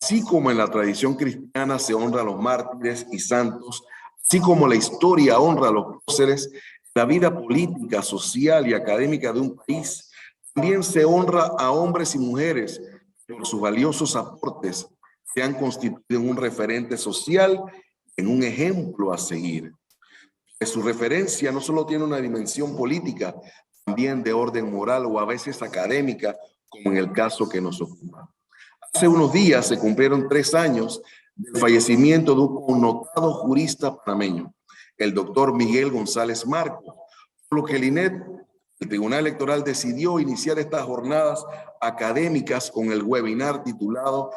Así como en la tradición cristiana se honra a los mártires y santos, así como la historia honra a los próceres, la vida política, social y académica de un país también se honra a hombres y mujeres que por sus valiosos aportes se han constituido en un referente social, en un ejemplo a seguir. Su referencia no solo tiene una dimensión política, también de orden moral o a veces académica, como en el caso que nos ocupa. Hace unos días se cumplieron 3 años del fallecimiento de un connotado jurista panameño, el doctor Miguel González Marcos, por lo que el Tribunal Electoral decidió iniciar estas jornadas académicas con el webinar titulado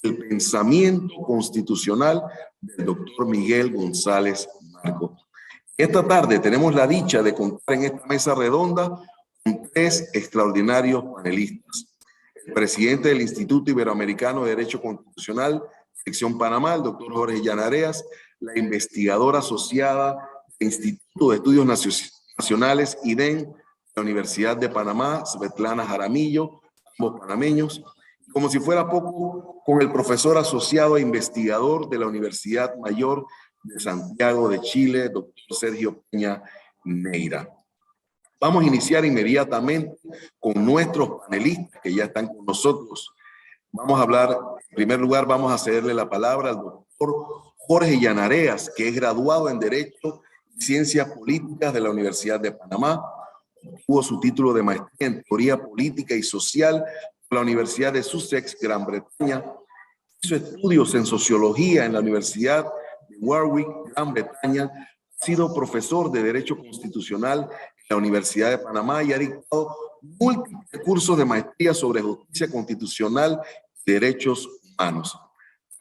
El pensamiento constitucional del doctor Miguel González Marcos. Esta tarde tenemos la dicha de contar en esta mesa redonda con 3 extraordinarios panelistas. El presidente del Instituto Iberoamericano de Derecho Constitucional, sección Panamá, el doctor Jorge Llanareas, la investigadora asociada del Instituto de Estudios Nacionales, IDEN, la Universidad de Panamá, Svetlana Jaramillo, ambos panameños, como si fuera poco, con el profesor asociado e investigador de la Universidad Mayor de Santiago de Chile, doctor Sergio Peña Neira. Vamos a iniciar inmediatamente con nuestros panelistas que ya están con nosotros. Vamos a hablar, en primer lugar, vamos a cederle la palabra al doctor Jorge Llanareas, que es graduado en Derecho y Ciencias Políticas de la Universidad de Panamá. Obtuvo su título de maestría en Teoría Política y Social por la Universidad de Sussex, Gran Bretaña. Hizo estudios en Sociología en la Universidad de Warwick, Gran Bretaña. Ha sido profesor de Derecho Constitucional en la Universidad de Panamá y ha dictado múltiples cursos de maestría sobre justicia constitucional y derechos humanos.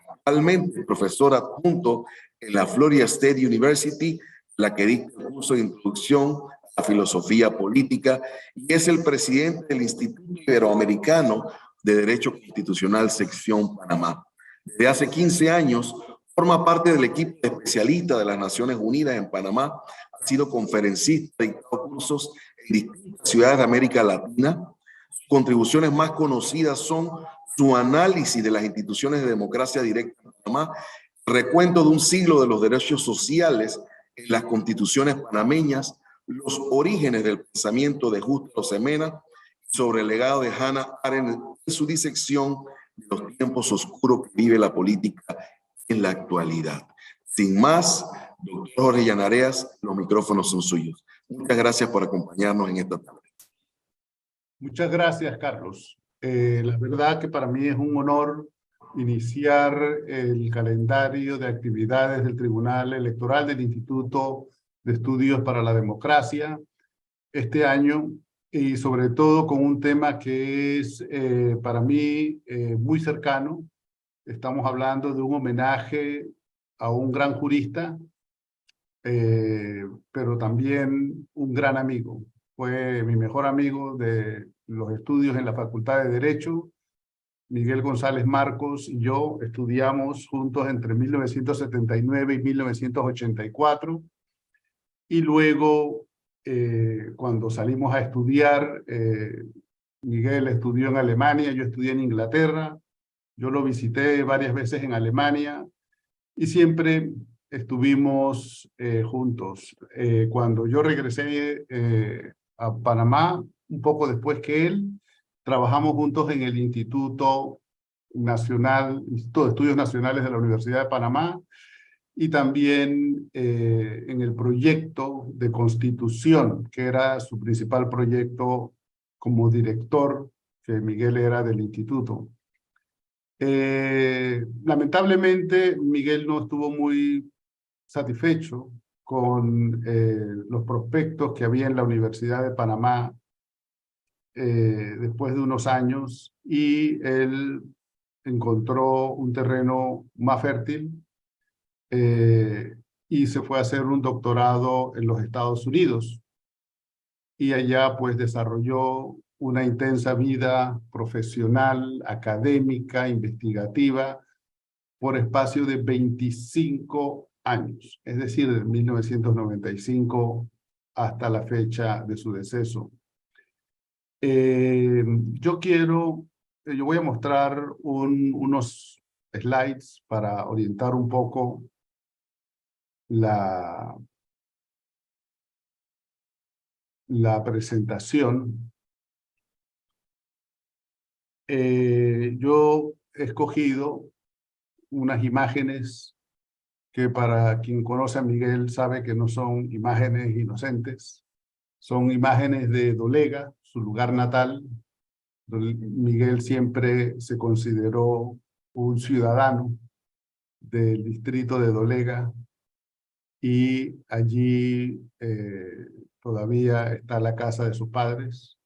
Actualmente, profesor adjunto en la Florida State University, la que dicta el curso de Introducción a la Filosofía Política, y es el presidente del Instituto Iberoamericano de Derecho Constitucional, sección Panamá. Desde hace 15 años, forma parte del equipo de especialistas de las Naciones Unidas en Panamá, ha sido conferencista y dictado cursos en distintas ciudades de América Latina. Sus contribuciones más conocidas son su análisis de las instituciones de democracia directa en Panamá, recuento de un siglo de los derechos sociales en las constituciones panameñas, los orígenes del pensamiento de Justo Arosemena, sobre el legado de Hannah Arendt en su disección de los tiempos oscuros que vive la política en la actualidad. Sin más, doctor Jorge Llanareas, los micrófonos son suyos. Muchas gracias por acompañarnos en esta tarde. Muchas gracias, Carlos. La verdad que para mí es un honor iniciar el calendario de actividades del Tribunal Electoral del Instituto de Estudios para la Democracia este año, y sobre todo con un tema que es para mí muy cercano. Estamos hablando de un homenaje a un gran jurista, pero también un gran amigo. Fue mi mejor amigo de los estudios en la Facultad de Derecho. Miguel González Marcos y yo estudiamos juntos entre 1979 y 1984. Y luego, cuando salimos a estudiar, Miguel estudió en Alemania, yo estudié en Inglaterra. Yo lo visité varias veces en Alemania y siempre estuvimos juntos. Cuando yo regresé a Panamá, un poco después que él, trabajamos juntos en el Instituto de Estudios Nacionales de la Universidad de Panamá y también en el proyecto de Constitución, que era su principal proyecto como director, que Miguel era del instituto. Lamentablemente, Miguel no estuvo muy satisfecho con los prospectos que había en la Universidad de Panamá después de unos años, y él encontró un terreno más fértil y se fue a hacer un doctorado en los Estados Unidos. Y allá pues desarrolló una intensa vida profesional, académica, investigativa, por espacio de 25 años, es decir, de 1995 hasta la fecha de su deceso. Yo voy a mostrar unos slides para orientar un poco la presentación. Yo he escogido unas imágenes que para quien conoce a Miguel sabe que no son imágenes inocentes, son imágenes de Dolega, su lugar natal. Miguel siempre se consideró un ciudadano del distrito de Dolega y allí todavía está la casa de sus padres,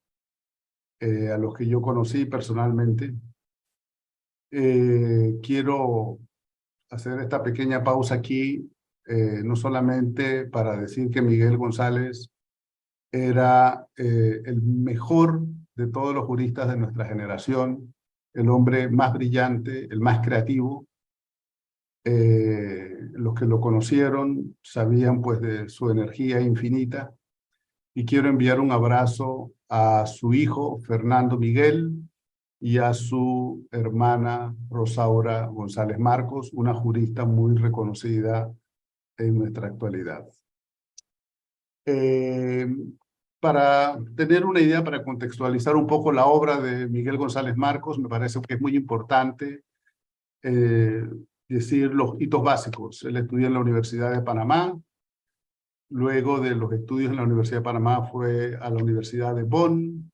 a los que yo conocí personalmente. Quiero hacer esta pequeña pausa aquí, no solamente para decir que Miguel González era el mejor de todos los juristas de nuestra generación, el hombre más brillante, el más creativo. Los que lo conocieron sabían pues de su energía infinita. Y quiero enviar un abrazo a su hijo, Fernando Miguel, y a su hermana, Rosaura González Marcos, una jurista muy reconocida en nuestra actualidad. Para tener una idea, para contextualizar un poco la obra de Miguel González Marcos, me parece que es muy importante decir los hitos básicos. Él estudió en la Universidad de Panamá. Luego de los estudios en la Universidad de Panamá fue a la Universidad de Bonn.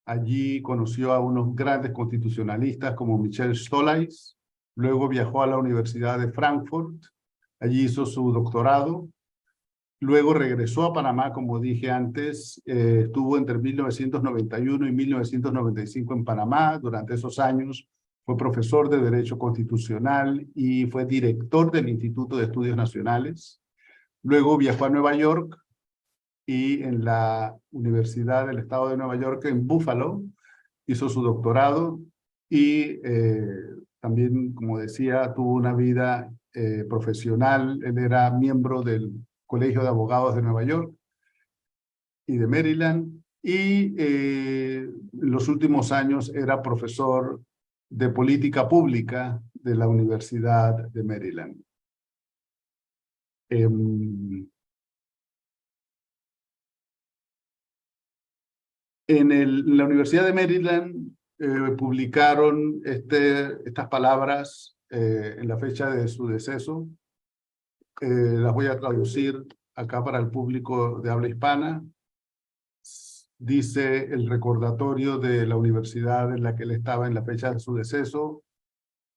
Allí conoció a unos grandes constitucionalistas como Michel Stolais. Luego viajó a la Universidad de Frankfurt. Allí hizo su doctorado. Luego regresó a Panamá, como dije antes. Estuvo entre 1991 y 1995 en Panamá. Durante esos años fue profesor de Derecho Constitucional y fue director del Instituto de Estudios Nacionales. Luego viajó a Nueva York y en la Universidad del Estado de Nueva York, en Buffalo, hizo su doctorado y también, como decía, tuvo una vida profesional. Él era miembro del Colegio de Abogados de Nueva York y de Maryland y en los últimos años era profesor de política pública de la Universidad de Maryland. En la Universidad de Maryland publicaron estas palabras en la fecha de su deceso. Las voy a traducir acá para el público de habla hispana. Dice el recordatorio de la universidad en la que él estaba en la fecha de su deceso.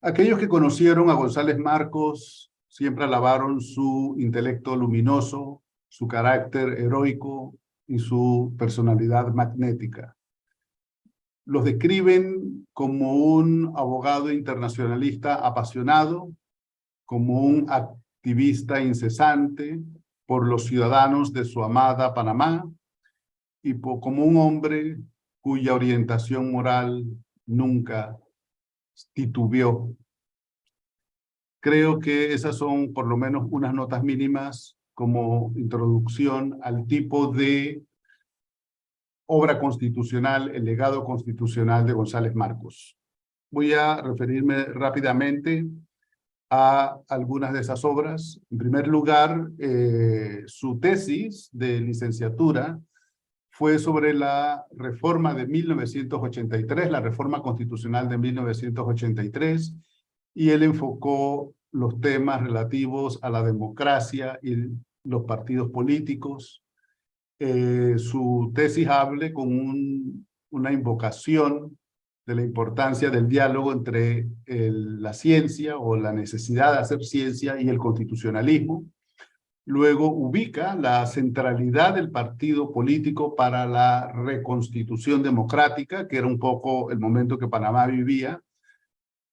Aquellos que conocieron a González Marcos siempre alabaron su intelecto luminoso, su carácter heroico y su personalidad magnética. Los describen como un abogado internacionalista apasionado, como un activista incesante por los ciudadanos de su amada Panamá y como un hombre cuya orientación moral nunca titubeó. Creo que esas son por lo menos unas notas mínimas como introducción al tipo de obra constitucional, el legado constitucional de González Marcos. Voy a referirme rápidamente a algunas de esas obras. En primer lugar, su tesis de licenciatura fue sobre la reforma de 1983, la reforma constitucional de 1983, y él enfocó los temas relativos a la democracia y los partidos políticos. Su tesis habla con una invocación de la importancia del diálogo entre la ciencia o la necesidad de hacer ciencia y el constitucionalismo. Luego ubica la centralidad del partido político para la reconstitución democrática, que era un poco el momento que Panamá vivía,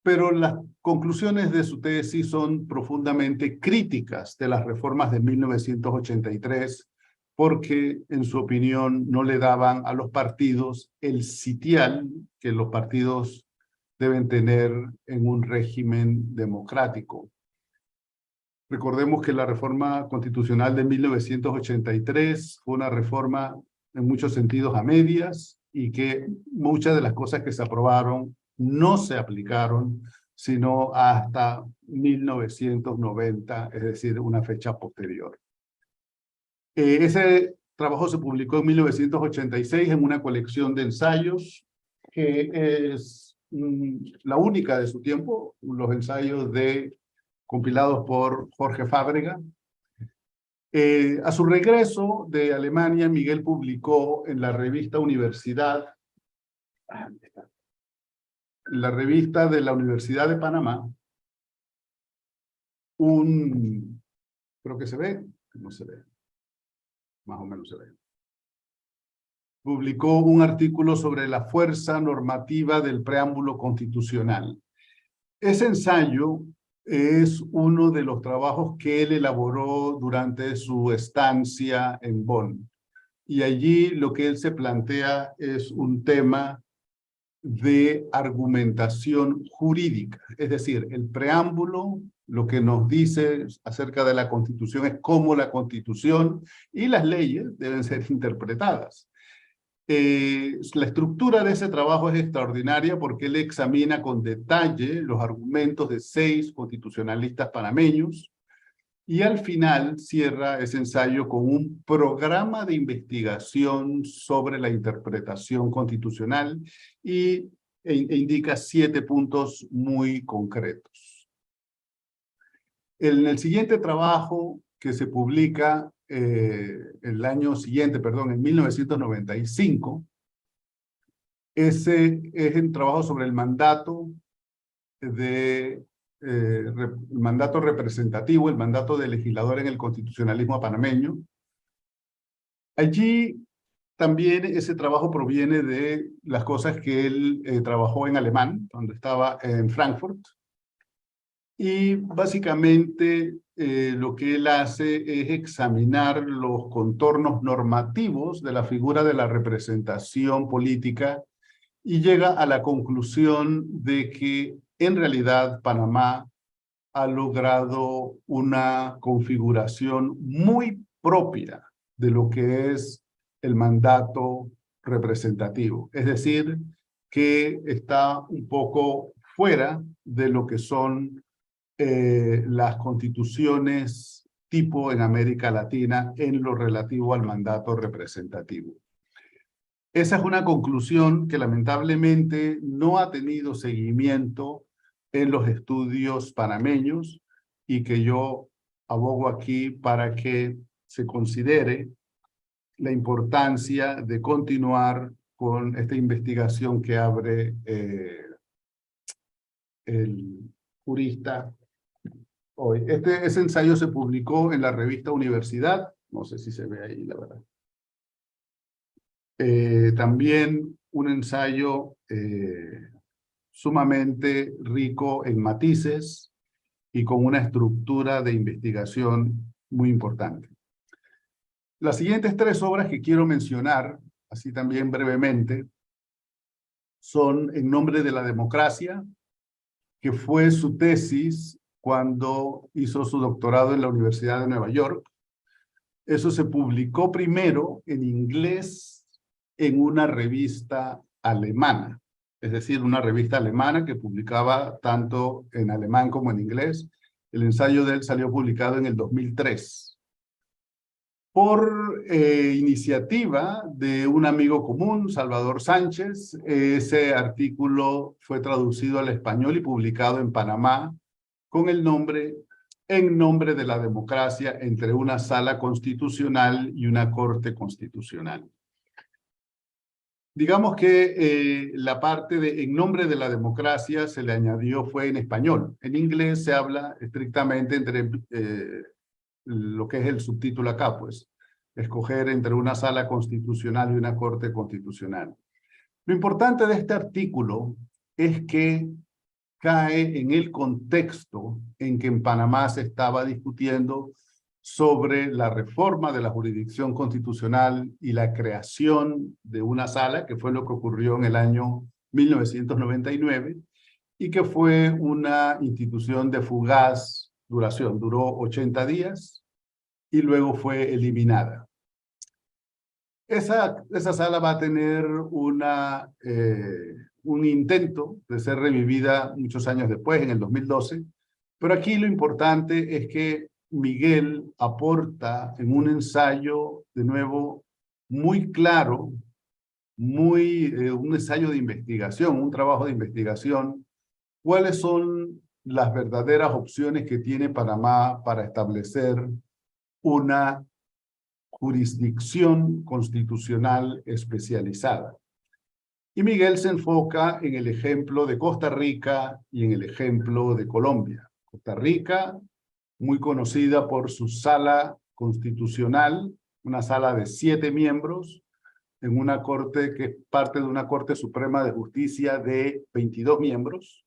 pero las conclusiones de su tesis son profundamente críticas de las reformas de 1983, porque en su opinión no le daban a los partidos el sitial que los partidos deben tener en un régimen democrático. Recordemos que la reforma constitucional de 1983 fue una reforma en muchos sentidos a medias y que muchas de las cosas que se aprobaron no se aplicaron, sino hasta 1990, es decir, una fecha posterior. Ese trabajo se publicó en 1986 en una colección de ensayos que es la única de su tiempo, los ensayos compilados por Jorge Fábrega. A su regreso de Alemania, Miguel publicó en la revista Universidad, la revista de la Universidad de Panamá, creo que se ve, no se ve, más o menos se ve. Publicó un artículo sobre la fuerza normativa del preámbulo constitucional. Ese ensayo es uno de los trabajos que él elaboró durante su estancia en Bonn. Y allí lo que él se plantea es un tema de argumentación jurídica. Es decir, el preámbulo lo que nos dice acerca de la Constitución es cómo la Constitución y las leyes deben ser interpretadas. La estructura de ese trabajo es extraordinaria porque él examina con detalle los argumentos de 6 constitucionalistas panameños y al final cierra ese ensayo con un programa de investigación sobre la interpretación constitucional e indica 7 puntos muy concretos. En el siguiente trabajo que se publica el año siguiente, perdón, en 1995, ese es un trabajo sobre el mandato representativo, el mandato de legislador en el constitucionalismo panameño. Allí también ese trabajo proviene de las cosas que él trabajó en alemán, cuando estaba en Frankfurt. Y básicamente lo que él hace es examinar los contornos normativos de la figura de la representación política y llega a la conclusión de que en realidad Panamá ha logrado una configuración muy propia de lo que es el mandato representativo. Es decir, que está un poco fuera de lo que son las constituciones tipo en América Latina en lo relativo al mandato representativo. Esa es una conclusión que lamentablemente no ha tenido seguimiento en los estudios panameños y que yo abogo aquí para que se considere la importancia de continuar con esta investigación que abre el jurista hoy. Ese ensayo se publicó en la revista Universidad, no sé si se ve ahí, la verdad. También un ensayo sumamente rico en matices y con una estructura de investigación muy importante. Las siguientes 3 obras que quiero mencionar, así también brevemente, son En nombre de la democracia, que fue su tesis cuando hizo su doctorado en la Universidad de Nueva York. Eso se publicó primero en inglés en una revista alemana, es decir, una revista alemana que publicaba tanto en alemán como en inglés. El ensayo de él salió publicado en el 2003. Por iniciativa de un amigo común, Salvador Sánchez, ese artículo fue traducido al español y publicado en Panamá con el nombre En nombre de la democracia entre una sala constitucional y una corte constitucional. Digamos que la parte de En nombre de la democracia se le añadió fue en español. En inglés se habla estrictamente entre lo que es el subtítulo acá, pues, escoger entre una sala constitucional y una corte constitucional. Lo importante de este artículo es que cae en el contexto en que en Panamá se estaba discutiendo sobre la reforma de la jurisdicción constitucional y la creación de una sala, que fue lo que ocurrió en el año 1999, y que fue una institución de fugaz duración, duró 80 días y luego fue eliminada. Esa sala va a tener un intento de ser revivida muchos años después, en el 2012, pero aquí lo importante es que Miguel aporta en un ensayo, de nuevo, muy claro, un ensayo de investigación, un trabajo de investigación, cuáles son las verdaderas opciones que tiene Panamá para establecer una jurisdicción constitucional especializada. Y Miguel se enfoca en el ejemplo de Costa Rica y en el ejemplo de Colombia. Costa Rica, muy conocida por su sala constitucional, una sala de 7 miembros, en una corte que es parte de una Corte Suprema de Justicia de 22 miembros.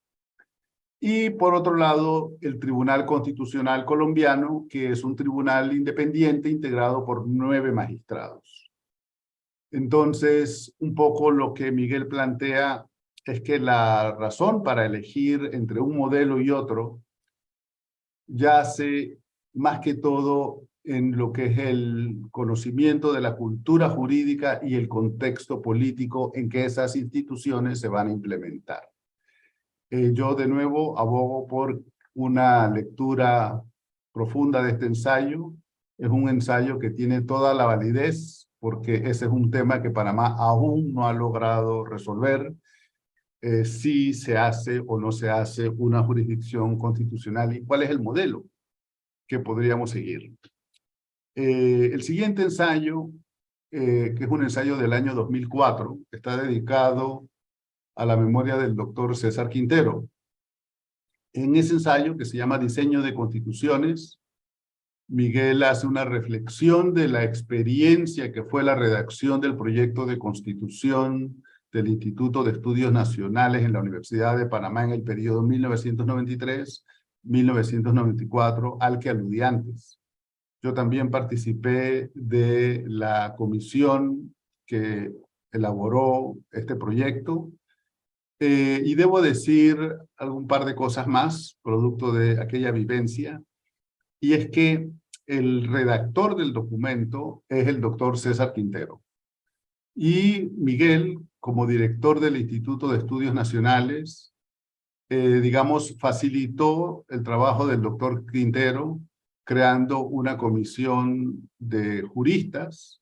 Y por otro lado, el Tribunal Constitucional Colombiano, que es un tribunal independiente integrado por 9 magistrados. Entonces, un poco lo que Miguel plantea es que la razón para elegir entre un modelo y otro yace más que todo en lo que es el conocimiento de la cultura jurídica y el contexto político en que esas instituciones se van a implementar. Yo de nuevo abogo por una lectura profunda de este ensayo. Es un ensayo que tiene toda la validez porque ese es un tema que Panamá aún no ha logrado resolver. Si se hace o no se hace una jurisdicción constitucional y cuál es el modelo que podríamos seguir. El siguiente ensayo, que es un ensayo del año 2004, está dedicado a la memoria del doctor César Quintero. En ese ensayo, que se llama Diseño de Constituciones, Miguel hace una reflexión de la experiencia que fue la redacción del proyecto de constitución del Instituto de Estudios Nacionales en la Universidad de Panamá en el periodo 1993-1994, al que aludí antes. Yo también participé de la comisión que elaboró este proyecto. Y debo decir algún par de cosas más, producto de aquella vivencia, y es que el redactor del documento es el doctor César Quintero. Y Miguel, como director del Instituto de Estudios Nacionales, digamos, facilitó el trabajo del doctor Quintero, creando una comisión de juristas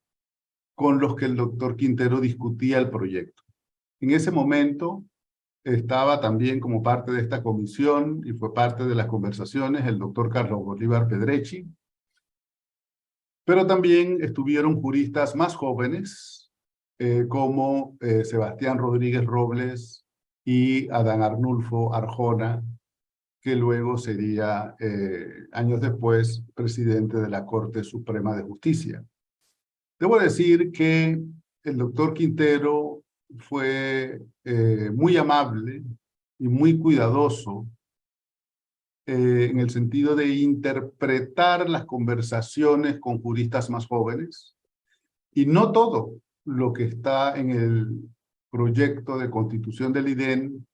con los que el doctor Quintero discutía el proyecto. En ese momento, estaba también como parte de esta comisión y fue parte de las conversaciones el doctor Carlos Bolívar Pedrechi, pero también estuvieron juristas más jóvenes como Sebastián Rodríguez Robles y Adán Arnulfo Arjona, que luego sería, años después, presidente de la Corte Suprema de Justicia. Debo decir que el doctor Quintero fue muy amable y muy cuidadoso en el sentido de interpretar las conversaciones con juristas más jóvenes, y no todo lo que está en el proyecto de constitución del IDEN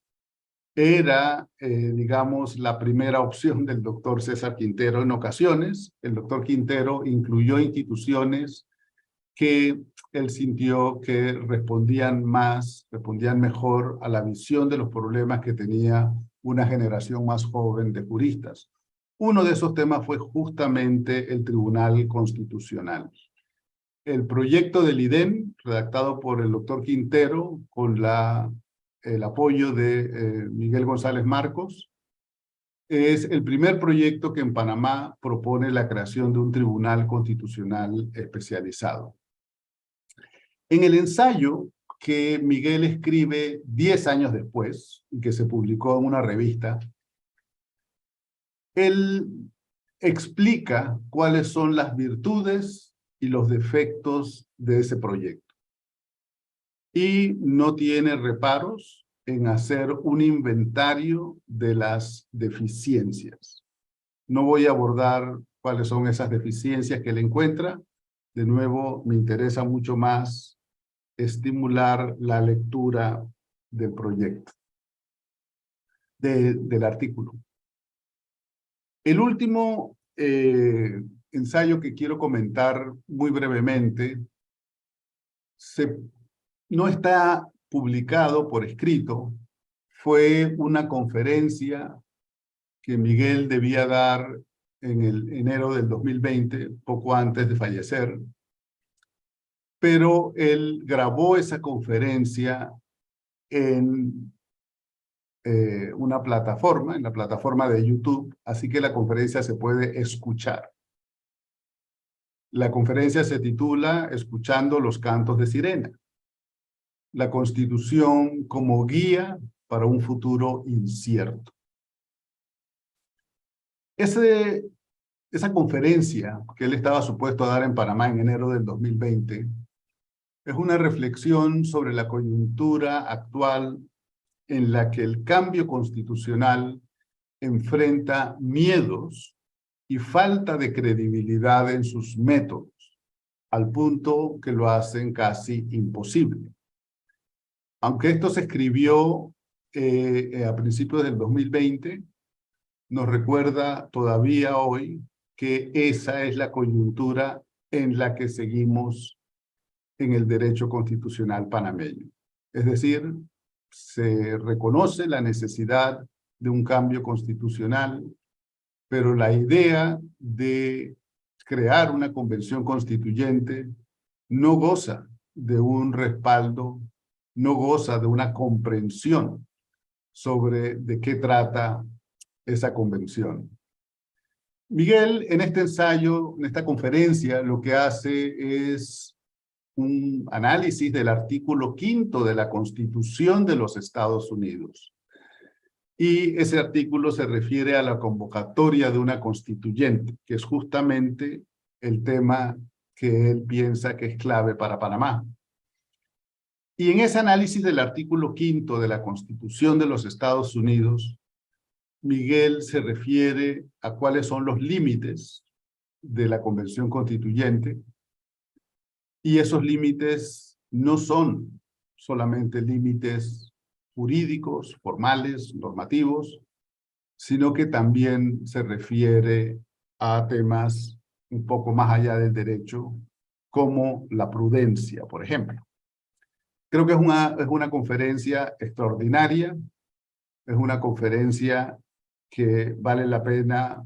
era, digamos, la primera opción del doctor César Quintero. En ocasiones, el doctor Quintero incluyó instituciones que él sintió que respondían mejor a la visión de los problemas que tenía una generación más joven de juristas. Uno de esos temas fue justamente el Tribunal Constitucional. El proyecto del IDEM, redactado por el doctor Quintero, con el apoyo de Miguel González Marcos, es el primer proyecto que en Panamá propone la creación de un tribunal constitucional especializado. En el ensayo que Miguel escribe 10 años después, y que se publicó en una revista, él explica cuáles son las virtudes y los defectos de ese proyecto. Y no tiene reparos en hacer un inventario de las deficiencias. No voy a abordar cuáles son esas deficiencias que él encuentra. De nuevo, me interesa mucho más estimular la lectura del proyecto, del artículo. El último ensayo que quiero comentar muy brevemente no está publicado por escrito fue una conferencia que Miguel debía dar en el enero del 2020, poco antes de fallecer, pero él grabó esa conferencia en una plataforma, en la plataforma de YouTube, así que la conferencia se puede escuchar. La conferencia se titula Escuchando los cantos de sirena. La Constitución como guía para un futuro incierto. Esa conferencia que él estaba supuesto a dar en Panamá en enero del 2020 es una reflexión sobre la coyuntura actual en la que el cambio constitucional enfrenta miedos y falta de credibilidad en sus métodos, al punto que lo hacen casi imposible. Aunque esto se escribió a principios del 2020, nos recuerda todavía hoy que esa es la coyuntura en la que seguimos en el derecho constitucional panameño. Es decir, se reconoce la necesidad de un cambio constitucional, pero la idea de crear una convención constituyente no goza de un respaldo, no goza de una comprensión sobre de qué trata esa convención. Miguel, en este ensayo, en esta conferencia, lo que hace es un análisis del artículo 5º de la Constitución de los Estados Unidos. Y ese artículo se refiere a la convocatoria de una constituyente, que es justamente el tema que él piensa que es clave para Panamá. Y en ese análisis del artículo 5º de la Constitución de los Estados Unidos, Miguel se refiere a cuáles son los límites de la Convención Constituyente, y esos límites no son solamente límites jurídicos, formales, normativos, sino que también se refiere a temas un poco más allá del derecho, como la prudencia, por ejemplo. Creo que es una conferencia extraordinaria, es una conferencia que vale la pena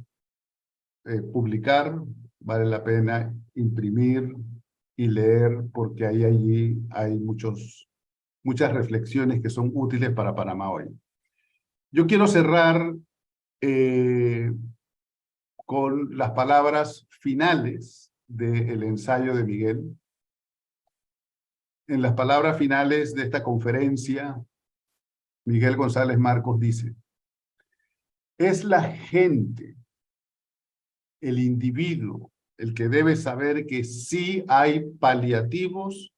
publicar, vale la pena imprimir y leer, porque allí hay muchas reflexiones que son útiles para Panamá hoy. Yo quiero cerrar con las palabras finales del ensayo de Miguel. En las palabras finales de esta conferencia, Miguel González Marcos dice: es la gente, el individuo, el que debe saber que sí hay paliativos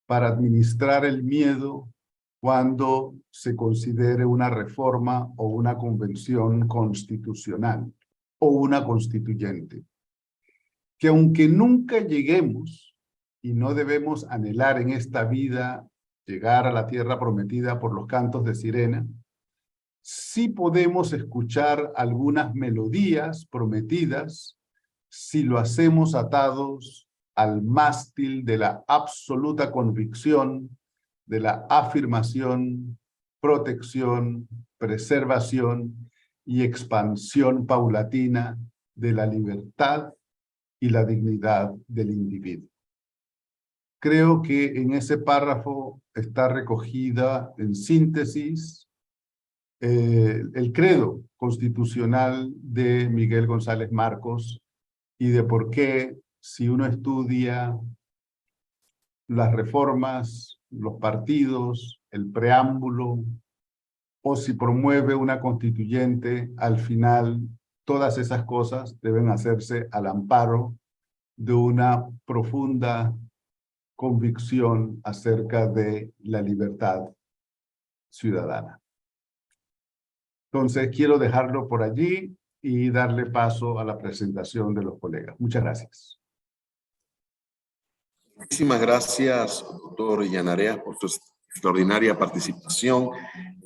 para administrar el miedo cuando se considere una reforma o una convención constitucional o una constituyente. Que aunque nunca lleguemos, y no debemos anhelar en esta vida llegar a la tierra prometida por los cantos de sirena, sí podemos escuchar algunas melodías prometidas si lo hacemos atados al mástil de la absoluta convicción, de la afirmación, protección, preservación y expansión paulatina de la libertad y la dignidad del individuo. Creo que en ese párrafo está recogida en síntesis el credo constitucional de Miguel González Marcos y de por qué, si uno estudia las reformas, los partidos, el preámbulo, o si promueve una constituyente, al final todas esas cosas deben hacerse al amparo de una profunda convicción acerca de la libertad ciudadana. Entonces, quiero dejarlo por allí y darle paso a la presentación de los colegas. Muchas gracias. Muchísimas gracias, doctor Yanareas, por su extraordinaria participación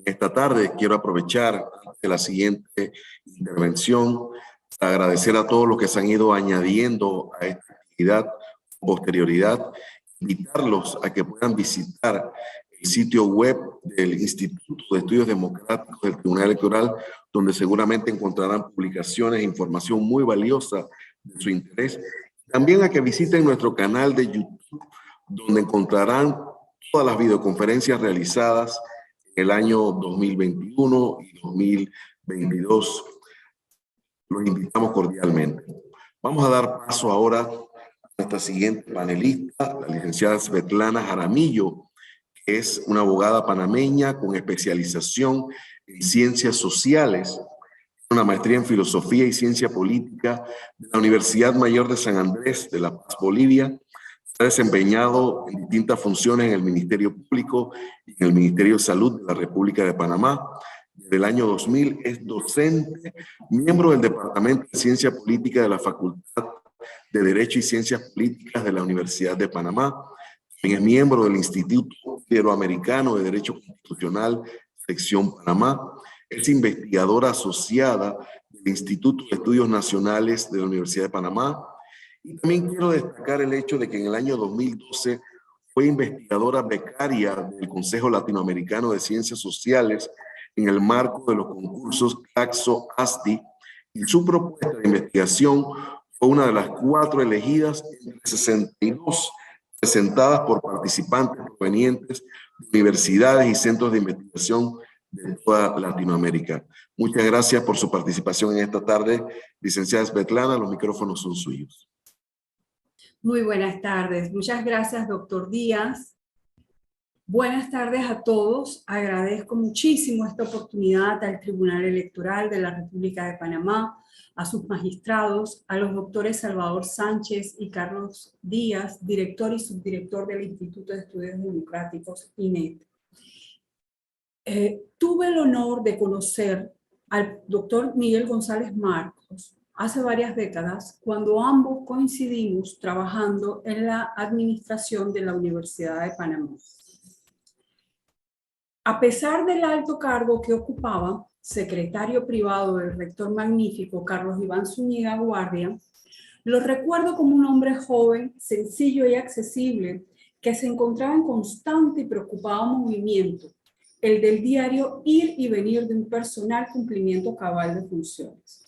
esta tarde. Quiero aprovechar de la siguiente intervención para agradecer a todos los que se han ido añadiendo a esta actividad con posterioridad, invitarlos a que puedan visitar el sitio web del Instituto de Estudios Democráticos del Tribunal Electoral, donde seguramente encontrarán publicaciones e información muy valiosa de su interés. También a que visiten nuestro canal de YouTube, donde encontrarán todas las videoconferencias realizadas en el año 2021 y 2022. Los invitamos cordialmente. Vamos a dar paso ahora a nuestra siguiente panelista, la licenciada Svetlana Jaramillo, que es una abogada panameña con especialización en ciencias sociales, una maestría en filosofía y ciencia política de la Universidad Mayor de San Andrés de La Paz, Bolivia. Se ha desempeñado en distintas funciones en el Ministerio Público y en el Ministerio de Salud de la República de Panamá. Desde el año 2000 es docente, miembro del Departamento de Ciencia Política de la Facultad de Derecho y Ciencias Políticas de la Universidad de Panamá. También es miembro del Instituto Iberoamericano de Derecho Constitucional, sección Panamá. Es investigadora asociada del Instituto de Estudios Nacionales de la Universidad de Panamá. Y también quiero destacar el hecho de que en el año 2012 fue investigadora becaria del Consejo Latinoamericano de Ciencias Sociales en el marco de los concursos Claxo-ASTI, y su propuesta de investigación fue una de las 4 elegidas entre 62 presentadas por participantes provenientes de universidades y centros de investigación de toda Latinoamérica. Muchas gracias por su participación en esta tarde. Licenciada Svetlana, los micrófonos son suyos. Muy buenas tardes. Muchas gracias, doctor Díaz. Buenas tardes a todos. Agradezco muchísimo esta oportunidad al Tribunal Electoral de la República de Panamá, a sus magistrados, a los doctores Salvador Sánchez y Carlos Díaz, director y subdirector del Instituto de Estudios Democráticos, INED. Tuve el honor de conocer al doctor Miguel González Marcos hace varias décadas, cuando ambos coincidimos trabajando en la administración de la Universidad de Panamá. A pesar del alto cargo que ocupaba, secretario privado del rector magnífico Carlos Iván Zúñiga Guardia, lo recuerdo como un hombre joven, sencillo y accesible, que se encontraba en constante y preocupado movimiento, el del diario ir y venir de un personal cumplimiento cabal de funciones.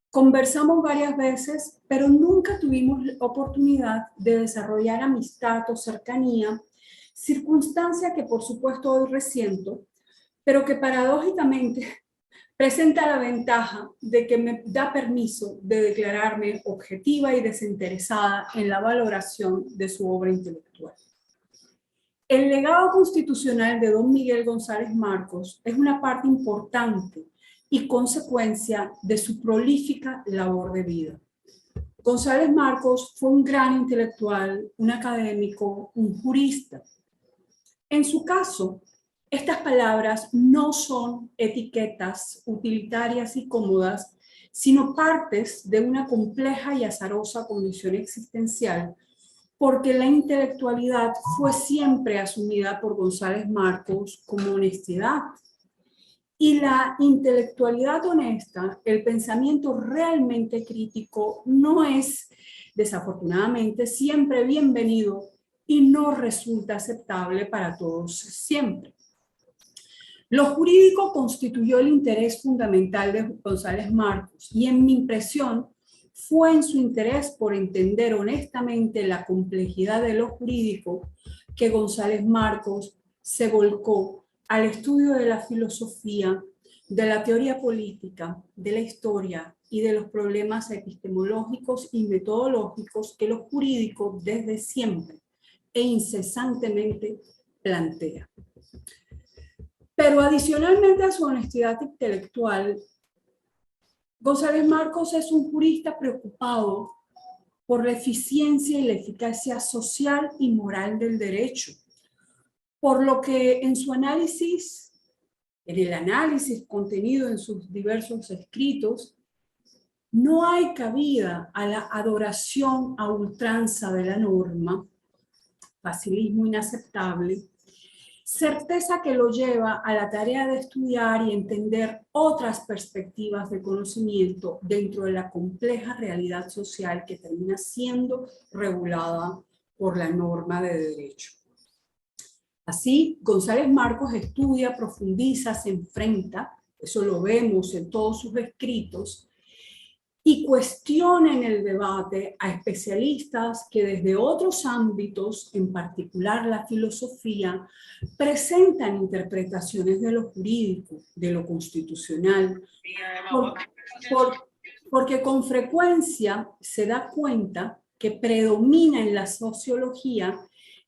Conversamos varias veces, pero nunca tuvimos oportunidad de desarrollar amistad o cercanía, circunstancia que por supuesto hoy resiento, pero que paradójicamente presenta la ventaja de que me da permiso de declararme objetiva y desinteresada en la valoración de su obra intelectual. El legado constitucional de don Miguel González Marcos es una parte importante y consecuencia de su prolífica labor de vida. González Marcos fue un gran intelectual, un académico, un jurista. En su caso, estas palabras no son etiquetas utilitarias y cómodas, sino partes de una compleja y azarosa condición existencial, porque la intelectualidad fue siempre asumida por González Marcos como honestidad. Y la intelectualidad honesta, el pensamiento realmente crítico, no es, desafortunadamente, siempre bienvenido y no resulta aceptable para todos siempre. Lo jurídico constituyó el interés fundamental de González Marcos y en mi impresión fue en su interés por entender honestamente la complejidad de lo jurídico que González Marcos se volcó al estudio de la filosofía, de la teoría política, de la historia y de los problemas epistemológicos y metodológicos que lo jurídico desde siempre e incesantemente plantea. Pero adicionalmente a su honestidad intelectual, González Marcos es un jurista preocupado por la eficiencia y la eficacia social y moral del derecho, por lo que en su análisis, en el análisis contenido en sus diversos escritos, no hay cabida a la adoración a ultranza de la norma, facilismo inaceptable, certeza que lo lleva a la tarea de estudiar y entender otras perspectivas de conocimiento dentro de la compleja realidad social que termina siendo regulada por la norma de derecho. Así, González Marcos estudia, profundiza, se enfrenta, eso lo vemos en todos sus escritos, y cuestiona en el debate a especialistas que desde otros ámbitos, en particular la filosofía, presentan interpretaciones de lo jurídico, de lo constitucional, porque con frecuencia se da cuenta que predomina en la sociología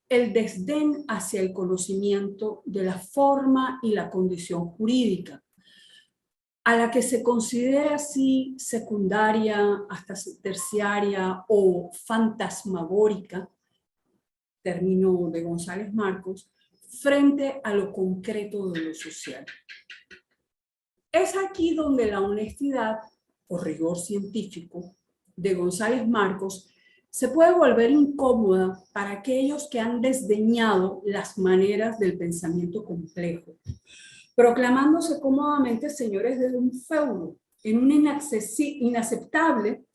el desdén hacia el conocimiento de la forma y la condición jurídica, a la que se considera así secundaria, hasta terciaria o fantasmagórica, término de González Marcos, frente a lo concreto de lo social. Es aquí donde la honestidad o rigor científico de González Marcos se puede volver incómoda para aquellos que han desdeñado las maneras del pensamiento complejo, proclamándose cómodamente señores de un feudo, en un inaceptable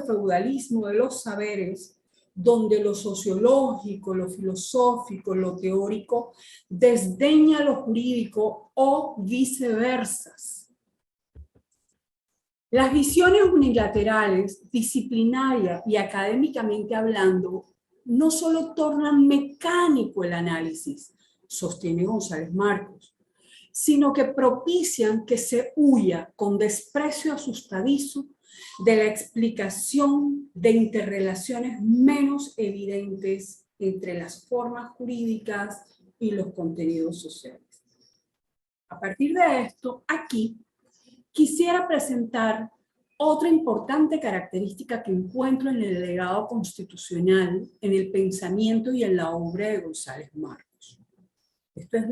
feudalismo de los saberes, donde lo sociológico, lo filosófico, lo teórico desdeña lo jurídico o viceversa. Las visiones unilaterales, disciplinaria y académicamente hablando, no solo tornan mecánico el análisis, sostiene González Marcos, sino que propician que se huya con desprecio asustadizo de la explicación de interrelaciones menos evidentes entre las formas jurídicas y los contenidos sociales. A partir de esto, aquí quisiera presentar otra importante característica que encuentro en el legado constitucional, en el pensamiento y en la obra de González Marcos. Esto es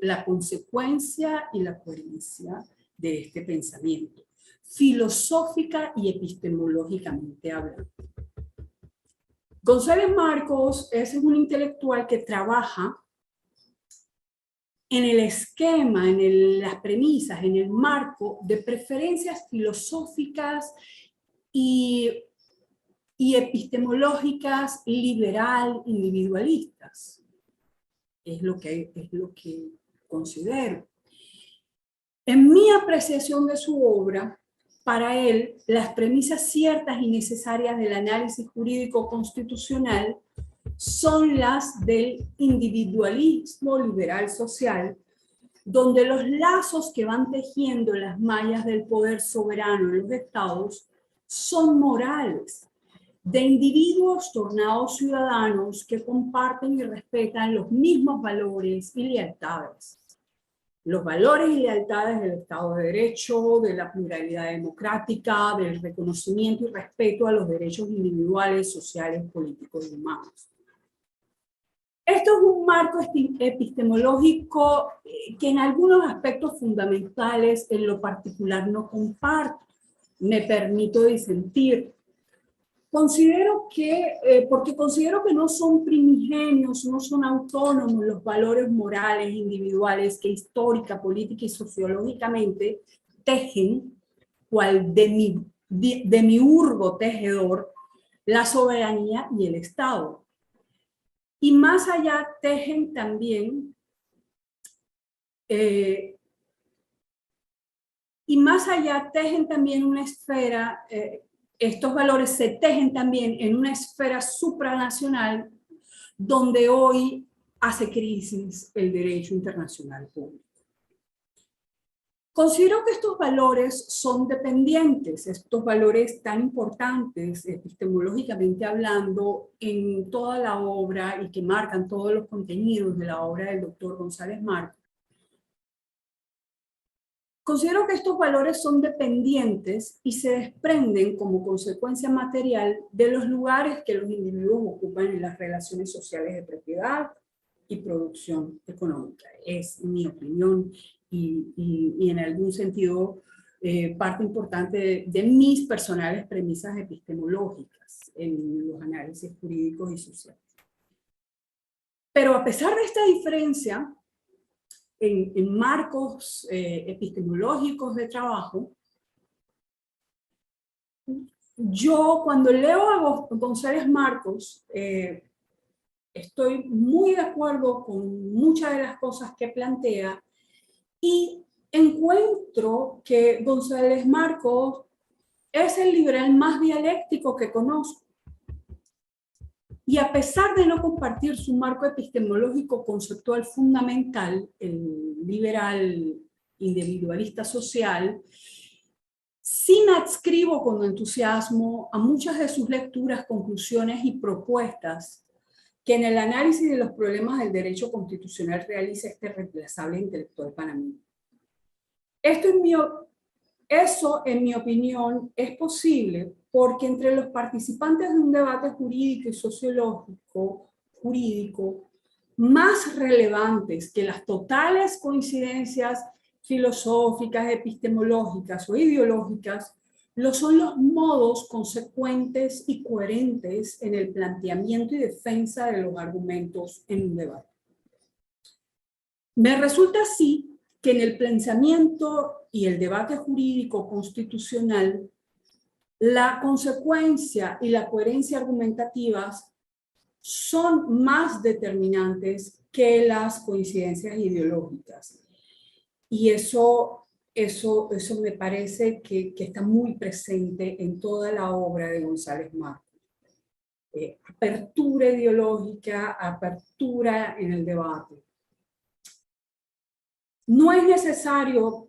la consecuencia y la coherencia de este pensamiento, filosófica y epistemológicamente hablando. González Marcos es un intelectual que trabaja en el esquema, en las premisas, en el marco de preferencias filosóficas y epistemológicas liberal individualistas. Es lo que considero. En mi apreciación de su obra, para él, las premisas ciertas y necesarias del análisis jurídico constitucional son las del individualismo liberal social, donde los lazos que van tejiendo las mallas del poder soberano en los estados son morales, de individuos tornados ciudadanos que comparten y respetan los mismos valores y lealtades. Los valores y lealtades del Estado de Derecho, de la pluralidad democrática, del reconocimiento y respeto a los derechos individuales, sociales, políticos y humanos. Esto es un marco epistemológico que en algunos aspectos fundamentales en lo particular no comparto. Me permito disentir. Porque considero que no son primigenios, no son autónomos los valores morales individuales que histórica, política y sociológicamente tejen, cual demiurgo tejedor, la soberanía y el Estado. Y más allá tejen también, una esfera, estos valores se tejen también en una esfera supranacional donde hoy hace crisis el derecho internacional público. Considero que estos valores son dependientes, estos valores tan importantes epistemológicamente hablando en toda la obra y que marcan todos los contenidos de la obra del doctor González Marcos. Considero que estos valores son dependientes y se desprenden como consecuencia material de los lugares que los individuos ocupan en las relaciones sociales de propiedad y producción económica. Es mi opinión y en algún sentido parte importante de mis personales premisas epistemológicas en los análisis jurídicos y sociales. Pero a pesar de esta diferencia, en marcos epistemológicos de trabajo, yo cuando leo a González Marcos, estoy muy de acuerdo con muchas de las cosas que plantea y encuentro que González Marcos es el liberal más dialéctico que conozco. Y a pesar de no compartir su marco epistemológico conceptual fundamental, el liberal individualista social, sí me adscribo con entusiasmo a muchas de sus lecturas, conclusiones y propuestas que en el análisis de los problemas del derecho constitucional realiza este reemplazable intelectual para mí. Eso, en mi opinión, es posible porque entre los participantes de un debate jurídico y sociológico jurídico más relevantes que las totales coincidencias filosóficas, epistemológicas o ideológicas, lo son los modos consecuentes y coherentes en el planteamiento y defensa de los argumentos en un debate. Me resulta así que en el pensamiento y el debate jurídico constitucional, la consecuencia y la coherencia argumentativas son más determinantes que las coincidencias ideológicas. Y eso me parece que está muy presente en toda la obra de González Marcos. Apertura ideológica, apertura en el debate. No es necesario,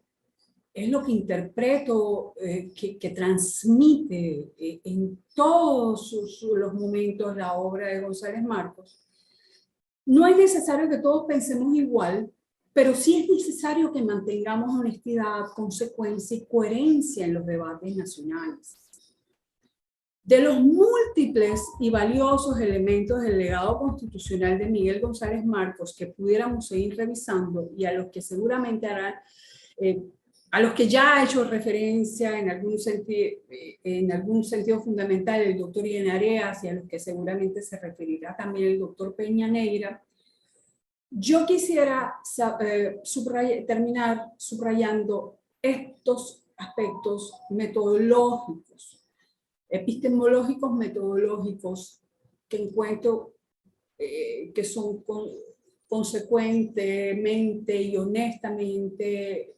es lo que interpreto, que transmite en todos los momentos la obra de González Marcos. No es necesario que todos pensemos igual, pero sí es necesario que mantengamos honestidad, consecuencia y coherencia en los debates nacionales. De los múltiples y valiosos elementos del legado constitucional de Miguel González Marcos que pudiéramos seguir revisando y a los que seguramente harán, a los que ya ha hecho referencia en algún sentido fundamental el doctor Ian Areas y a los que seguramente se referirá también el doctor Peña Neira, yo quisiera terminar subrayando estos aspectos metodológicos, epistemológicos metodológicos que encuentro que son consecuentemente y honestamente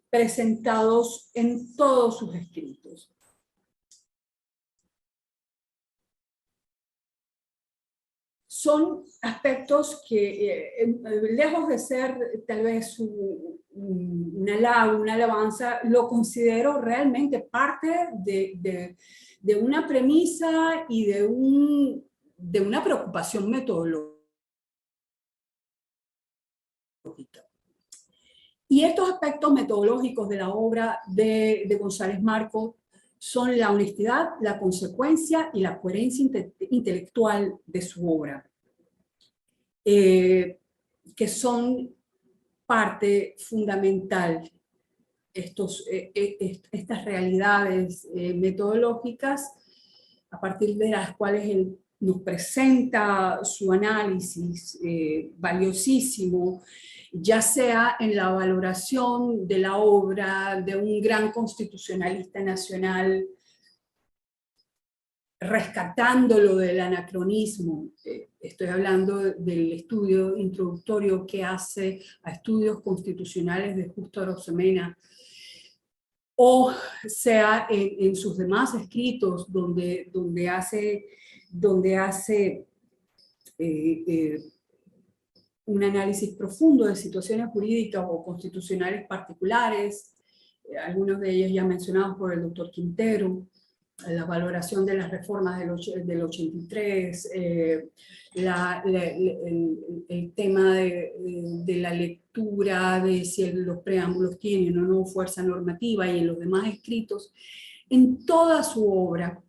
presentados en todos sus escritos. Son aspectos que, lejos de ser tal vez un halago, una alabanza, lo considero realmente parte de una premisa y de una preocupación metodológica. Y estos aspectos metodológicos de la obra de González Marcos son la honestidad, la consecuencia y la coherencia intelectual de su obra, que son parte fundamental, estas realidades metodológicas a partir de las cuales él nos presenta su análisis valiosísimo, ya sea en la valoración de la obra de un gran constitucionalista nacional, rescatándolo del anacronismo. Estoy hablando del estudio introductorio que hace a estudios constitucionales de Justo Arosemena, o sea en sus demás escritos donde hace un análisis profundo de situaciones jurídicas o constitucionales particulares, algunos de ellos ya mencionados por el doctor Quintero, la valoración de las reformas del 83, el tema de la lectura, de si los preámbulos tienen o no fuerza normativa, y en los demás escritos, en toda su obra,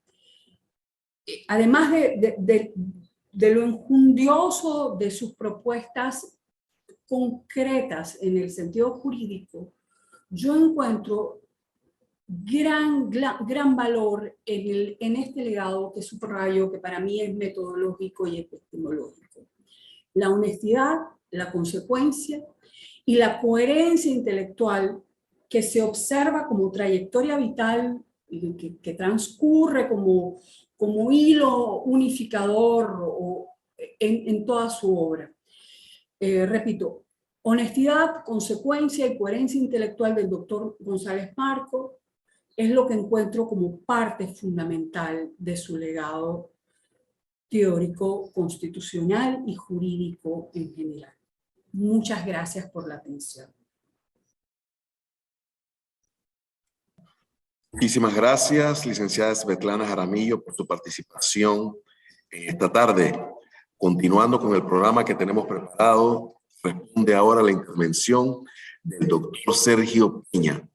además de lo enjundioso de sus propuestas concretas en el sentido jurídico, yo encuentro gran valor en este legado que subrayo, que para mí es metodológico y epistemológico. La honestidad, la consecuencia y la coherencia intelectual que se observa como trayectoria vital y que transcurre como hilo unificador en toda su obra. Repito, honestidad, consecuencia y coherencia intelectual del doctor González Marcos es lo que encuentro como parte fundamental de su legado teórico, constitucional y jurídico en general. Muchas gracias por la atención. Muchísimas gracias, licenciada Svetlana Jaramillo, por su participación esta tarde. Continuando con el programa que tenemos preparado, responde ahora la intervención del doctor Sergio Peña,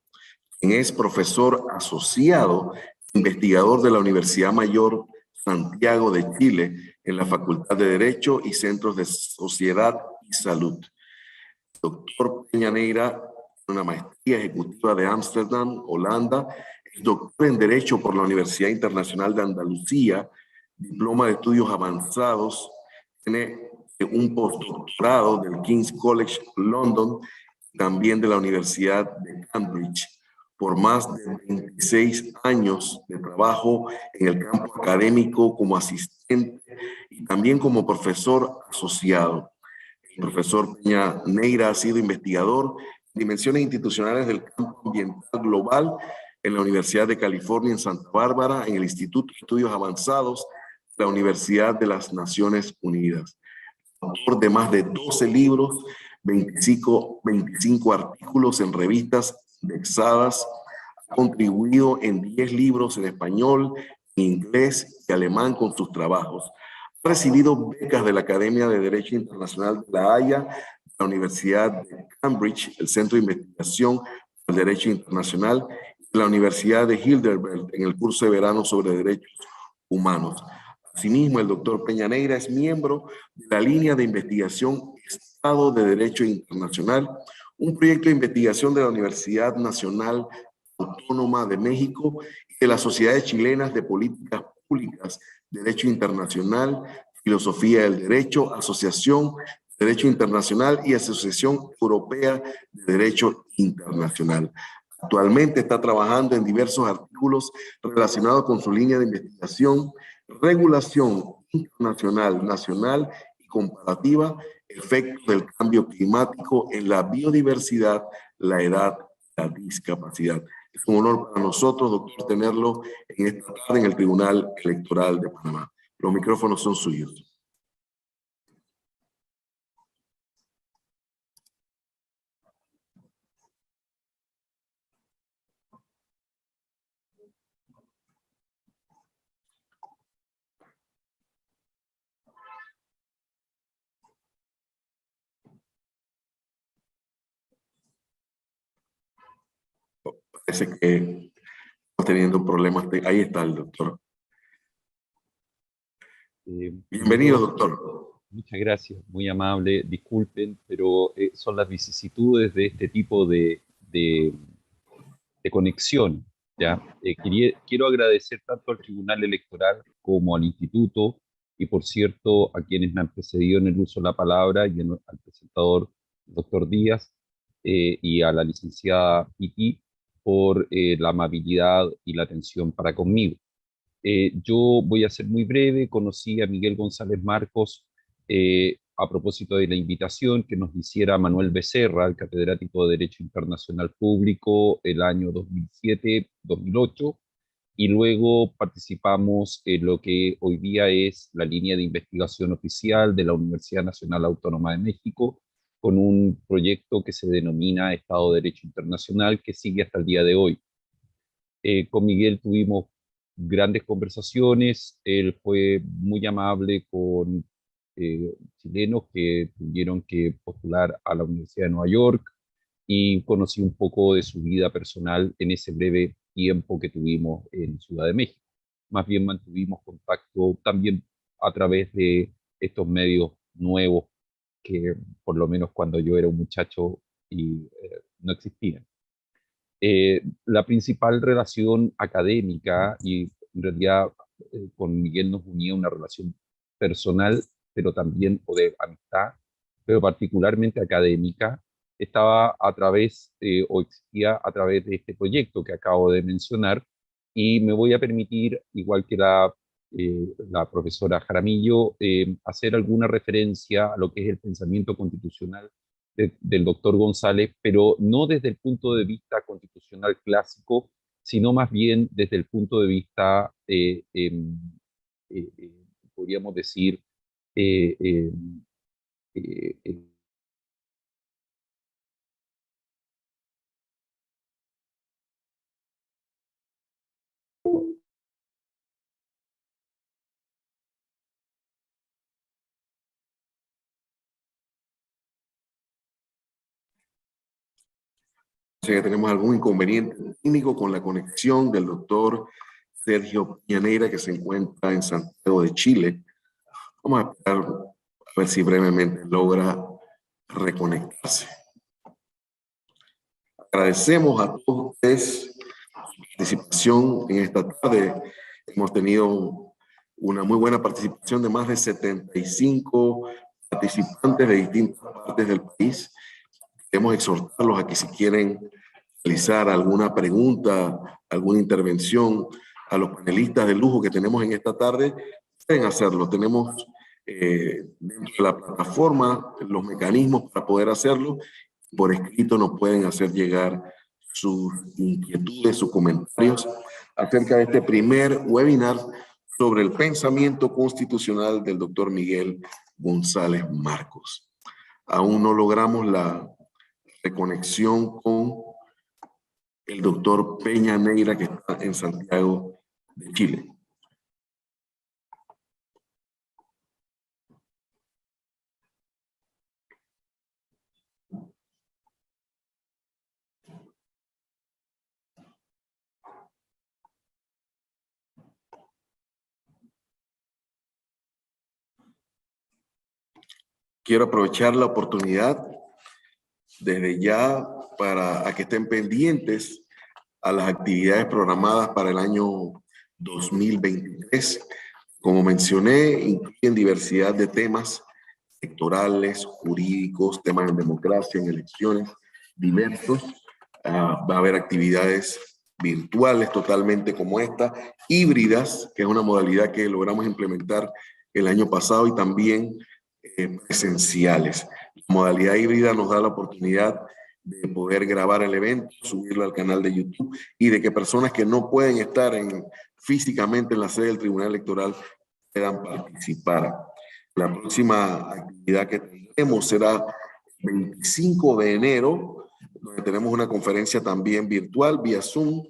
quien es profesor asociado, investigador de la Universidad Mayor Santiago de Chile, en la Facultad de Derecho y Centros de Sociedad y Salud. Doctor Peña Neira, una maestría ejecutiva de Ámsterdam, Holanda, es doctor en Derecho por la Universidad Internacional de Andalucía, diploma de estudios avanzados, tiene un postdoctorado del King's College London, también de la Universidad de Cambridge, por más de 26 años de trabajo en el campo académico como asistente y también como profesor asociado. El profesor Peña Neira ha sido investigador en dimensiones institucionales del campo ambiental global en la Universidad de California en Santa Bárbara, en el Instituto de Estudios Avanzados de la Universidad de las Naciones Unidas. Autor de más de 12 libros, 25 artículos en revistas indexadas, ha contribuido en 10 libros en español, inglés y alemán con sus trabajos. Ha recibido becas de la Academia de Derecho Internacional de La Haya, de la Universidad de Cambridge, el Centro de Investigación del Derecho Internacional, y la Universidad de Heidelberg en el curso de verano sobre derechos humanos. Asimismo, el doctor Peña Neira es miembro de la línea de investigación Estado de Derecho Internacional, un proyecto de investigación de la Universidad Nacional Autónoma de México y de las Sociedades Chilenas de Políticas Públicas, Derecho Internacional, Filosofía del Derecho, Asociación de Derecho Internacional y Asociación Europea de Derecho Internacional. Actualmente está trabajando en diversos artículos relacionados con su línea de investigación, regulación internacional, nacional y comparativa, efectos del cambio climático en la biodiversidad, la edad y la discapacidad. Es un honor para nosotros, doctor, tenerlo en esta tarde en el Tribunal Electoral de Panamá. Los micrófonos son suyos. Parece que estamos teniendo problemas. Ahí está el doctor. Bienvenido, doctor. Muchas gracias, muy amable. Disculpen, pero son las vicisitudes de este tipo de conexión, ¿ya? Quiero agradecer tanto al Tribunal Electoral como al Instituto y, por cierto, a quienes me han precedido en el uso de la palabra y al presentador, doctor Díaz, y a la licenciada Piti por la amabilidad y la atención para conmigo. Yo voy a ser muy breve. Conocí a Miguel González Marcos a propósito de la invitación que nos hiciera Manuel Becerra, el catedrático de Derecho Internacional Público, el año 2007-2008, y luego participamos en lo que hoy día es la línea de investigación oficial de la Universidad Nacional Autónoma de México, con un proyecto que se denomina Estado de Derecho Internacional, que sigue hasta el día de hoy. Con Miguel tuvimos grandes conversaciones. Él fue muy amable con chilenos que tuvieron que postular a la Universidad de Nueva York, y conocí un poco de su vida personal en ese breve tiempo que tuvimos en Ciudad de México. Más bien mantuvimos contacto también a través de estos medios nuevos que por lo menos cuando yo era un muchacho y no existían. La principal relación académica, y en realidad con Miguel nos unía una relación personal, pero también o de amistad, pero particularmente académica, estaba a través o existía a través de este proyecto que acabo de mencionar, y me voy a permitir, igual que la la profesora Jaramillo, hacer alguna referencia a lo que es el pensamiento constitucional del doctor González, pero no desde el punto de vista constitucional clásico, sino más bien desde el punto de vista, podríamos decir, eh, eh, eh, eh, que tenemos algún inconveniente técnico con la conexión del doctor Sergio Piñaneira, que se encuentra en Santiago de Chile. Vamos a esperar a ver si brevemente logra reconectarse. Agradecemos a todos ustedes su participación en esta tarde. Hemos tenido una muy buena participación de más de 75 participantes de distintas partes del país. Queremos exhortarlos a que si quieren realizar alguna pregunta, alguna intervención a los panelistas de lujo que tenemos en esta tarde, pueden hacerlo. Tenemos dentro de la plataforma los mecanismos para poder hacerlo. Por escrito nos pueden hacer llegar sus inquietudes, sus comentarios acerca de este primer webinar sobre el pensamiento constitucional del doctor Miguel González Marcos. Aún no logramos la reconexión con el doctor Peña Neira, que está en Santiago de Chile. Quiero aprovechar la oportunidad desde ya para que estén pendientes a las actividades programadas para el año 2023. Como mencioné, incluyen diversidad de temas electorales, jurídicos, temas en democracia, en elecciones, diversos. Va a haber actividades virtuales totalmente como esta, híbridas, que es una modalidad que logramos implementar el año pasado, y también presenciales. La modalidad híbrida nos da la oportunidad de poder grabar el evento, subirlo al canal de YouTube, y de que personas que no pueden estar físicamente en la sede del Tribunal Electoral puedan participar. La próxima actividad que tendremos será el 25 de enero, donde tenemos una conferencia también virtual vía Zoom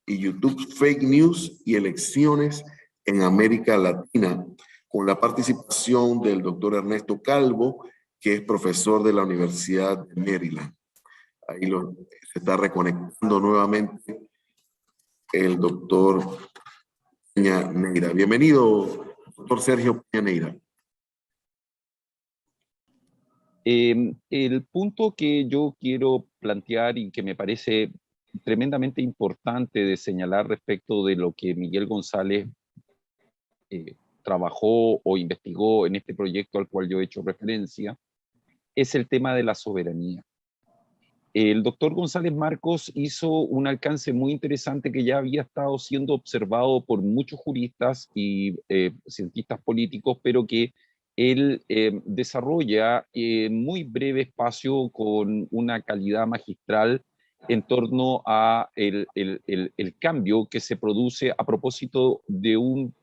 y YouTube, Fake News y Elecciones en América Latina, con la participación del doctor Ernesto Calvo, que es profesor de la Universidad de Maryland. Ahí se está reconectando nuevamente el doctor Peña Neira. Bienvenido, doctor Sergio Peña Neira. El punto que yo quiero plantear y que me parece tremendamente importante de señalar respecto de lo que Miguel González trabajó o investigó en este proyecto al cual yo he hecho referencia, es el tema de la soberanía. El doctor González Marcos hizo un alcance muy interesante que ya había estado siendo observado por muchos juristas y cientistas políticos, pero que él desarrolla en muy breve espacio con una calidad magistral en torno a el cambio que se produce a propósito de un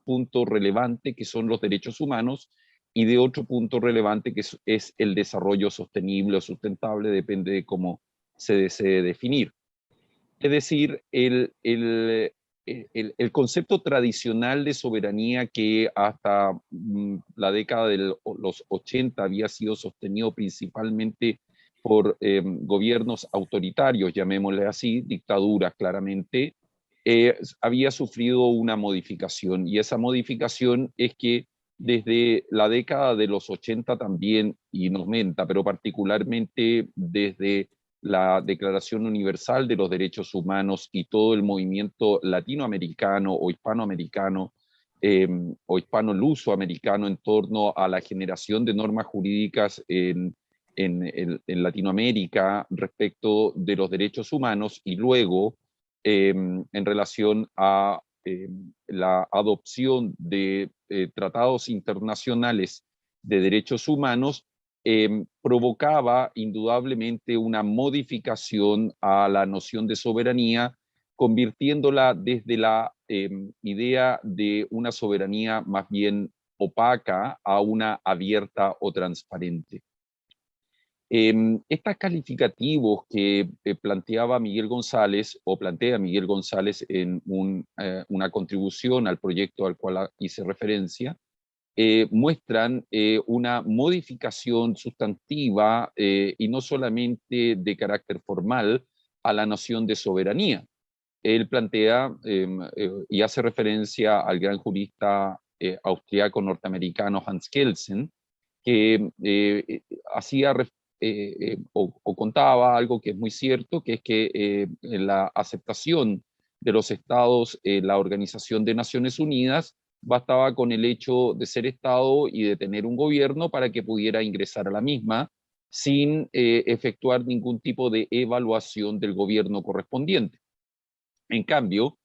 punto relevante que son los derechos humanos y de otro punto relevante que es el desarrollo sostenible o sustentable, depende de cómo se desee definir. Es decir, el concepto tradicional de soberanía que hasta la década de los 80 había sido sostenido principalmente por gobiernos autoritarios, llamémosle así, dictaduras claramente, había sufrido una modificación, y esa modificación es que desde la década de los 80 también y 90, pero particularmente desde la Declaración Universal de los Derechos Humanos y todo el movimiento latinoamericano o hispanoamericano o hispano-luso-americano en torno a la generación de normas jurídicas en Latinoamérica respecto de los derechos humanos, y luego en relación a la adopción de tratados internacionales de derechos humanos provocaba indudablemente una modificación a la noción de soberanía, convirtiéndola desde la idea de una soberanía más bien opaca a una abierta o transparente. Estos calificativos que planteaba Miguel González, o plantea Miguel González en una contribución al proyecto al cual hice referencia, muestran una modificación sustantiva y no solamente de carácter formal a la noción de soberanía. Él plantea y hace referencia al gran jurista austriaco norteamericano Hans Kelsen, que hacía o contaba algo que es muy cierto, que es que en la aceptación de los estados en la Organización de Naciones Unidas bastaba con el hecho de ser estado y de tener un gobierno para que pudiera ingresar a la misma sin efectuar ningún tipo de evaluación del gobierno correspondiente. En cambio,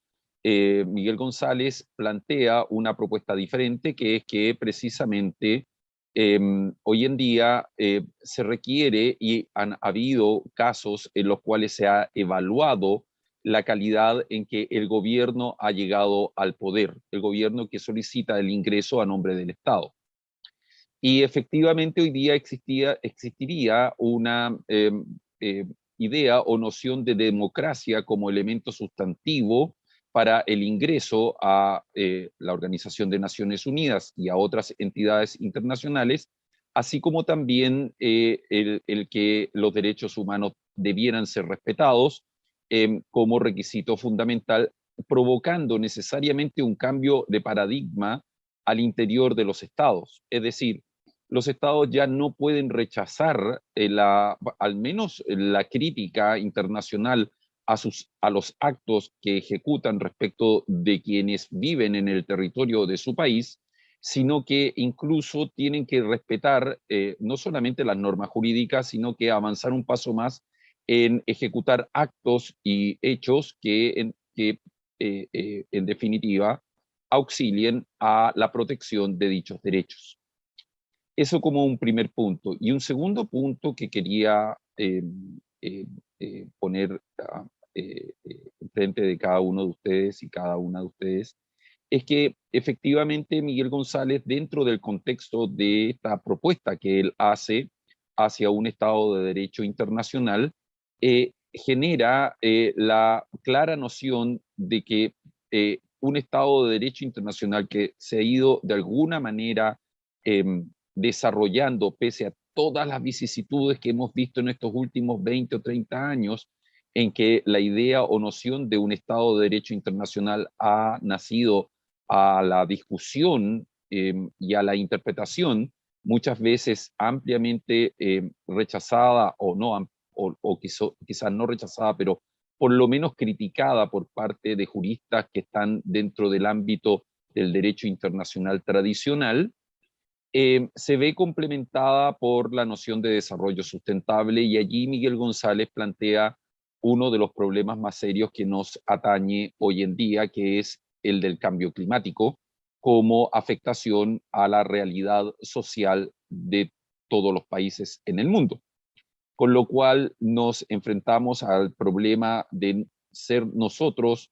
Miguel González plantea una propuesta diferente, que es que precisamente hoy en día se requiere, y han habido casos en los cuales se ha evaluado la calidad en que el gobierno ha llegado al poder, el gobierno que solicita el ingreso a nombre del Estado. Y efectivamente hoy día existiría una idea o noción de democracia como elemento sustantivo para el ingreso a la Organización de Naciones Unidas y a otras entidades internacionales, así como también el que los derechos humanos debieran ser respetados como requisito fundamental, provocando necesariamente un cambio de paradigma al interior de los estados. Es decir, los estados ya no pueden rechazar al menos la crítica internacional a los actos que ejecutan respecto de quienes viven en el territorio de su país, sino que incluso tienen que respetar no solamente las normas jurídicas, sino que avanzar un paso más en ejecutar actos y hechos que en definitiva auxilien a la protección de dichos derechos. Eso como un primer punto. Y un segundo punto que quería poner frente de cada uno de ustedes y cada una de ustedes, es que efectivamente Miguel González, dentro del contexto de esta propuesta que él hace hacia un Estado de Derecho internacional, genera la clara noción de que un Estado de Derecho internacional que se ha ido de alguna manera desarrollando pese a todas las vicisitudes que hemos visto en estos últimos 20 o 30 años, en que la idea o noción de un Estado de Derecho internacional ha nacido a la discusión y a la interpretación, muchas veces ampliamente rechazada o no, o quizás no rechazada, pero por lo menos criticada por parte de juristas que están dentro del ámbito del derecho internacional tradicional, se ve complementada por la noción de desarrollo sustentable, y allí Miguel González plantea uno de los problemas más serios que nos atañe hoy en día, que es el del cambio climático, como afectación a la realidad social de todos los países en el mundo. Con lo cual nos enfrentamos al problema de ser nosotros,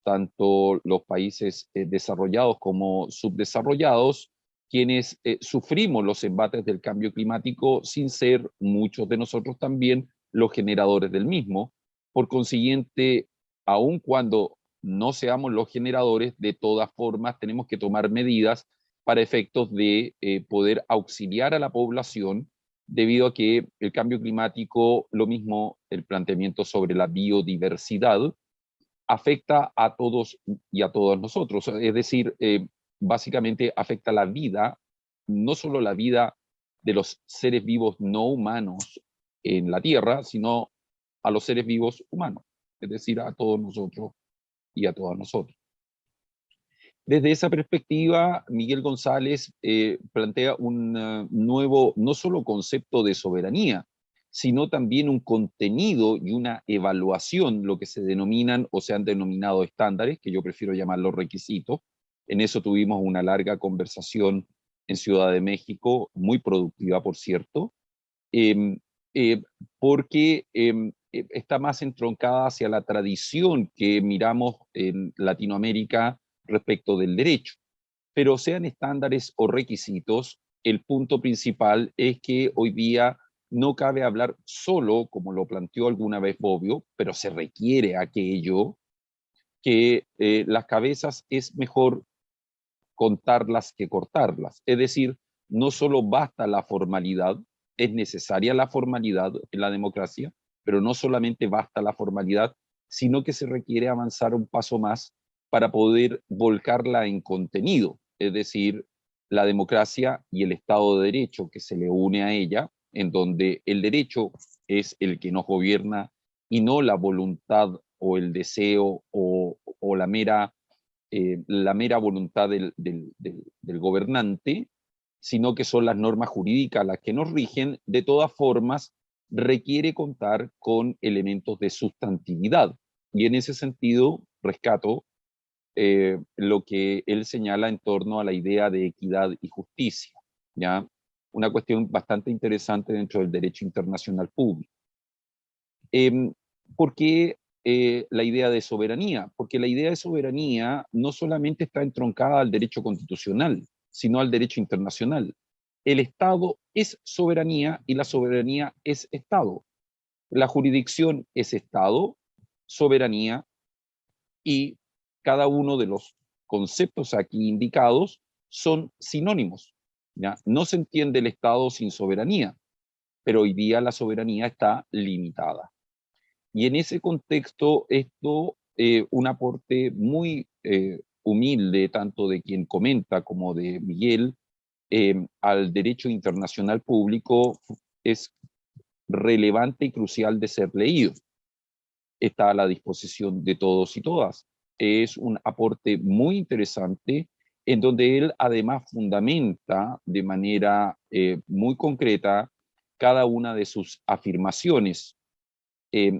tanto los países desarrollados como subdesarrollados, quienes sufrimos los embates del cambio climático sin ser muchos de nosotros también los generadores del mismo. Por consiguiente, aun cuando no seamos los generadores, de todas formas tenemos que tomar medidas para efectos de poder auxiliar a la población, debido a que el cambio climático, lo mismo el planteamiento sobre la biodiversidad, afecta a todos y a todas nosotros. Es decir, básicamente afecta la vida, no solo la vida de los seres vivos no humanos en la Tierra, sino a los seres vivos humanos, es decir, a todos nosotros y a todas nosotros. Desde esa perspectiva, Miguel González plantea un nuevo, no solo concepto de soberanía, sino también un contenido y una evaluación, lo que se denominan o se han denominado estándares, que yo prefiero llamarlos requisitos. En eso tuvimos una larga conversación en Ciudad de México, muy productiva, por cierto, eh, eh, porque está más entroncada hacia la tradición que miramos en Latinoamérica respecto del derecho. Pero sean estándares o requisitos, el punto principal es que hoy día no cabe hablar solo, como lo planteó alguna vez Bobbio, pero se requiere aquello, que las cabezas es mejor contarlas que cortarlas. Es decir, no solo basta la formalidad, es necesaria la formalidad en la democracia, pero no solamente basta la formalidad, sino que se requiere avanzar un paso más para poder volcarla en contenido, es decir, la democracia y el Estado de Derecho que se le une a ella, en donde el derecho es el que nos gobierna y no la voluntad o el deseo o la mera voluntad del gobernante, sino que son las normas jurídicas las que nos rigen. De todas formas, requiere contar con elementos de sustantividad. Y en ese sentido, rescato lo que él señala en torno a la idea de equidad y justicia, ¿ya? Una cuestión bastante interesante dentro del derecho internacional público. ¿Por qué la idea de soberanía? Porque la idea de soberanía no solamente está entroncada al derecho constitucional, sino al derecho internacional. El Estado es soberanía y la soberanía es Estado. La jurisdicción es Estado, soberanía, y cada uno de los conceptos aquí indicados son sinónimos, ¿ya? No se entiende el Estado sin soberanía, pero hoy día la soberanía está limitada. Y en ese contexto, esto, un aporte muy humilde, tanto de quien comenta como de Miguel, al derecho internacional público es relevante y crucial de ser leído. Está a la disposición de todos y todas. Es un aporte muy interesante en donde él además fundamenta de manera muy concreta cada una de sus afirmaciones.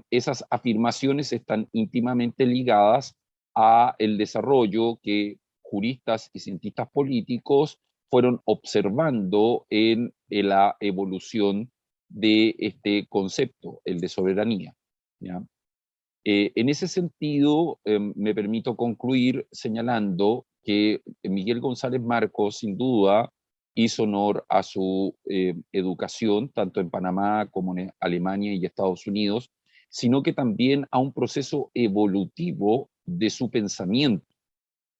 Esas afirmaciones están íntimamente ligadas a el desarrollo que juristas y cientistas políticos fueron observando en la evolución de este concepto, el de soberanía, ¿ya? En ese sentido, me permito concluir señalando que Miguel González Marcos, sin duda, hizo honor a su educación, tanto en Panamá como en Alemania y Estados Unidos, sino que también a un proceso evolutivo de su pensamiento,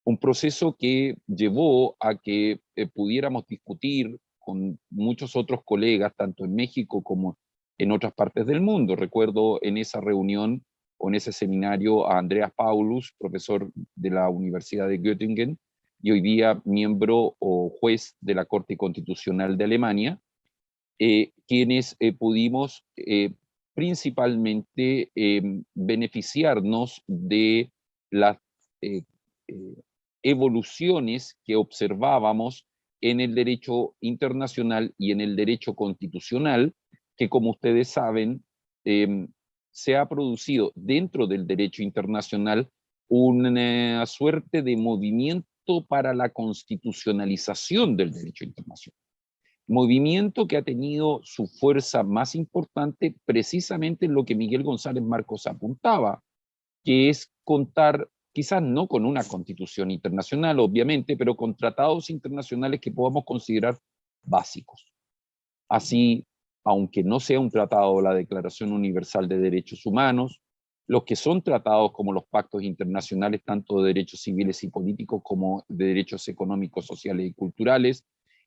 un proceso que llevó a que pudiéramos discutir con muchos otros colegas, tanto en México como en otras partes del mundo. Recuerdo en esa reunión o en ese seminario a Andreas Paulus, profesor de la Universidad de Göttingen, y hoy día miembro o juez de la Corte Constitucional de Alemania, quienes pudimos principalmente beneficiarnos de las eh, eh, evoluciones que observábamos en el derecho internacional y en el derecho constitucional, que como ustedes saben, se ha producido dentro del derecho internacional una suerte de movimiento para la constitucionalización del derecho internacional. Movimiento que ha tenido su fuerza más importante precisamente en lo que Miguel González Marcos apuntaba, que es contar, quizás no con una constitución internacional, obviamente, pero con tratados internacionales que podamos considerar básicos. Así, aunque no sea un tratado o la Declaración Universal de Derechos Humanos, los que son tratados como los pactos internacionales, tanto de derechos civiles y políticos como de derechos económicos, sociales y culturales,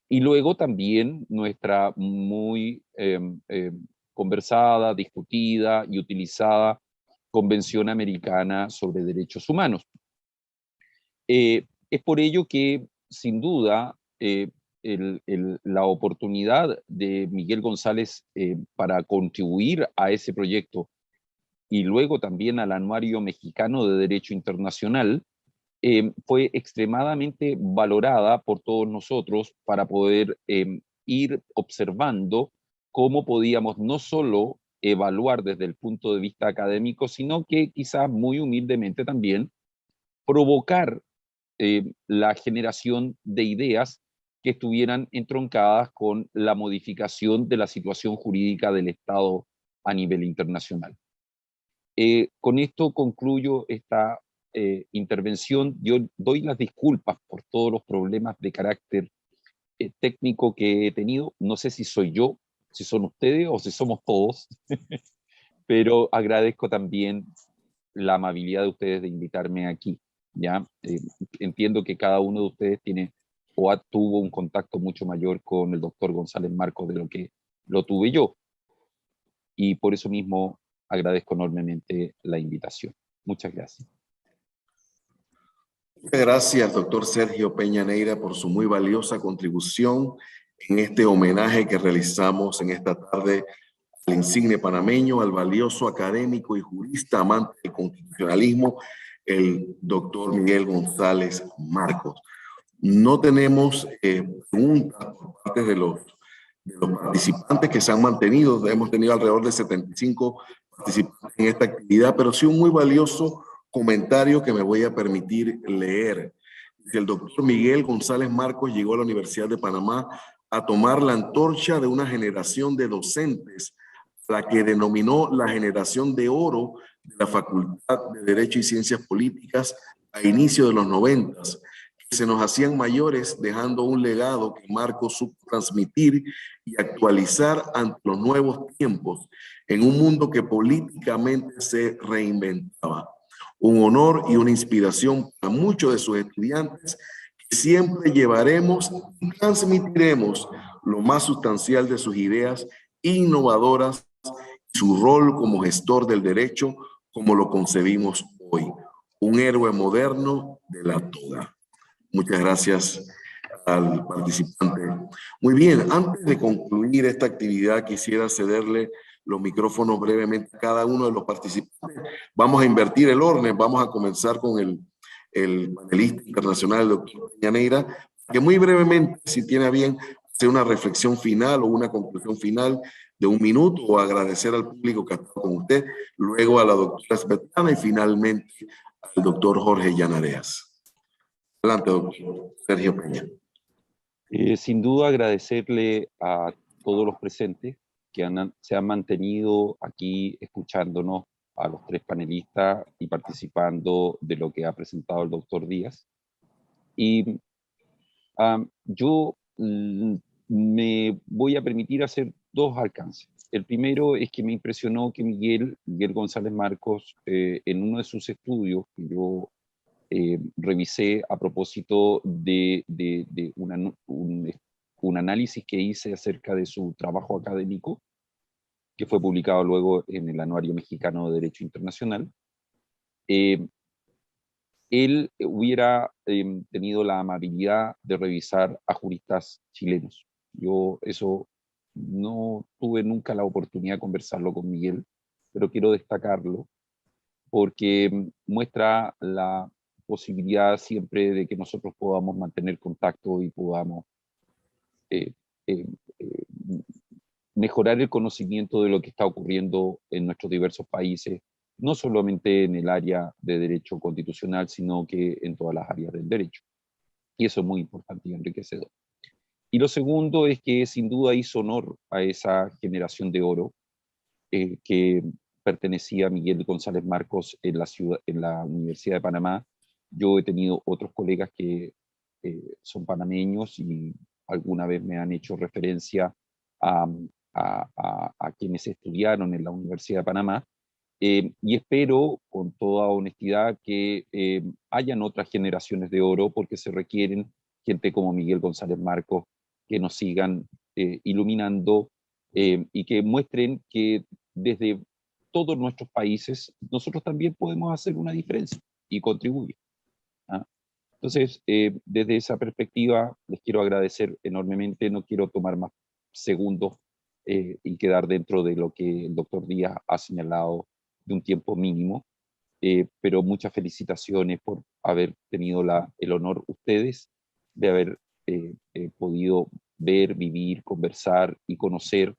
y luego también nuestra muy conversada, discutida y utilizada Convención Americana sobre Derechos Humanos. Es por ello que, sin duda, la oportunidad de Miguel González para contribuir a ese proyecto y luego también al Anuario Mexicano de Derecho Internacional fue extremadamente valorada por todos nosotros para poder ir observando cómo podíamos no solo evaluar desde el punto de vista académico, sino que quizás muy humildemente también provocar la generación de ideas que estuvieran entroncadas con la modificación de la situación jurídica del Estado a nivel internacional. Con esto concluyo esta intervención. Yo doy las disculpas por todos los problemas de carácter técnico que he tenido. No sé si soy yo, si son ustedes o si somos todos, pero agradezco también la amabilidad de ustedes de invitarme aquí. ¿Ya? Entiendo que cada uno de ustedes tiene o tuvo un contacto mucho mayor con el doctor González Marcos de lo que lo tuve yo. Y por eso mismo agradezco enormemente la invitación. Muchas gracias. Muchas gracias, doctor Sergio Peña Neira, por su muy valiosa contribución en este homenaje que realizamos en esta tarde al insigne panameño, al valioso académico y jurista amante del constitucionalismo, el doctor Miguel González Marcos. No tenemos preguntas por parte de los participantes que se han mantenido. Hemos tenido alrededor de 75 participantes en esta actividad, pero sí un muy valioso comentario que me voy a permitir leer. El doctor Miguel González Marcos llegó a la Universidad de Panamá a tomar la antorcha de una generación de docentes, la que denominó la generación de oro de la Facultad de Derecho y Ciencias Políticas a inicio de los 90, que se nos hacían mayores, dejando un legado que Marcos supo transmitir y actualizar ante los nuevos tiempos en un mundo que políticamente se reinventaba. Un honor y una inspiración para muchos de sus estudiantes que siempre llevaremos y transmitiremos lo más sustancial de sus ideas innovadoras y su rol como gestor del derecho como lo concebimos hoy. Un héroe moderno de la toga. Muchas gracias al participante. Muy bien, antes de concluir esta actividad quisiera cederle los micrófonos brevemente a cada uno de los participantes. Vamos a invertir el orden, vamos a comenzar con el panelista internacional, el doctor Peña Neira, que muy brevemente, si tiene a bien, hacer una reflexión final o una conclusión final de 1 minuto o agradecer al público que ha estado con usted, luego a la doctora Svetlana y finalmente al doctor Jorge Llanareas. Adelante, doctor Sergio Peña. Sin duda agradecerle a todos los presentes que se han mantenido aquí escuchándonos, a los 3 panelistas y participando de lo que ha presentado el doctor Díaz. Y yo me voy a permitir hacer 2 alcances. El primero es que me impresionó que Miguel González Marcos, en uno de sus estudios que yo revisé a propósito de un análisis que hice acerca de su trabajo académico, que fue publicado luego en el Anuario Mexicano de Derecho Internacional, él hubiera tenido la amabilidad de revisar a juristas chilenos. Yo eso no tuve nunca la oportunidad de conversarlo con Miguel, pero quiero destacarlo porque muestra la posibilidad siempre de que nosotros podamos mantener contacto y podamos mejorar el conocimiento de lo que está ocurriendo en nuestros diversos países, no solamente en el área de derecho constitucional, sino que en todas las áreas del derecho. Y eso es muy importante y enriquecedor. Y lo segundo es que sin duda hizo honor a esa generación de oro que pertenecía a Miguel González Marcos en la Universidad de Panamá. Yo he tenido otros colegas que son panameños y alguna vez me han hecho referencia a quienes estudiaron en la Universidad de Panamá, y espero con toda honestidad que hayan otras generaciones de oro, porque se requieren gente como Miguel González Marcos que nos sigan iluminando y que muestren que desde todos nuestros países nosotros también podemos hacer una diferencia y contribuir. ¿Ah? Entonces, desde esa perspectiva, les quiero agradecer enormemente. No quiero tomar más segundos y quedar dentro de lo que el doctor Díaz ha señalado de un tiempo mínimo, pero muchas felicitaciones por haber tenido el honor ustedes de haber podido ver, vivir, conversar y conocer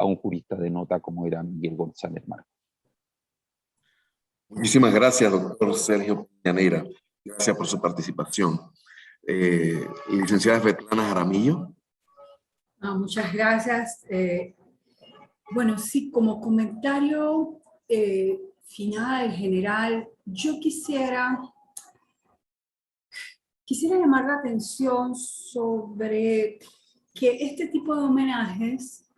a un jurista de nota como era Miguel González Marcos. Muchísimas gracias, doctor Sergio Llanera. Gracias por su participación. Licenciada Svetlana Jaramillo. Muchas gracias. Bueno, sí, como comentario final, general, yo quisiera llamar la atención sobre que este tipo de homenajes,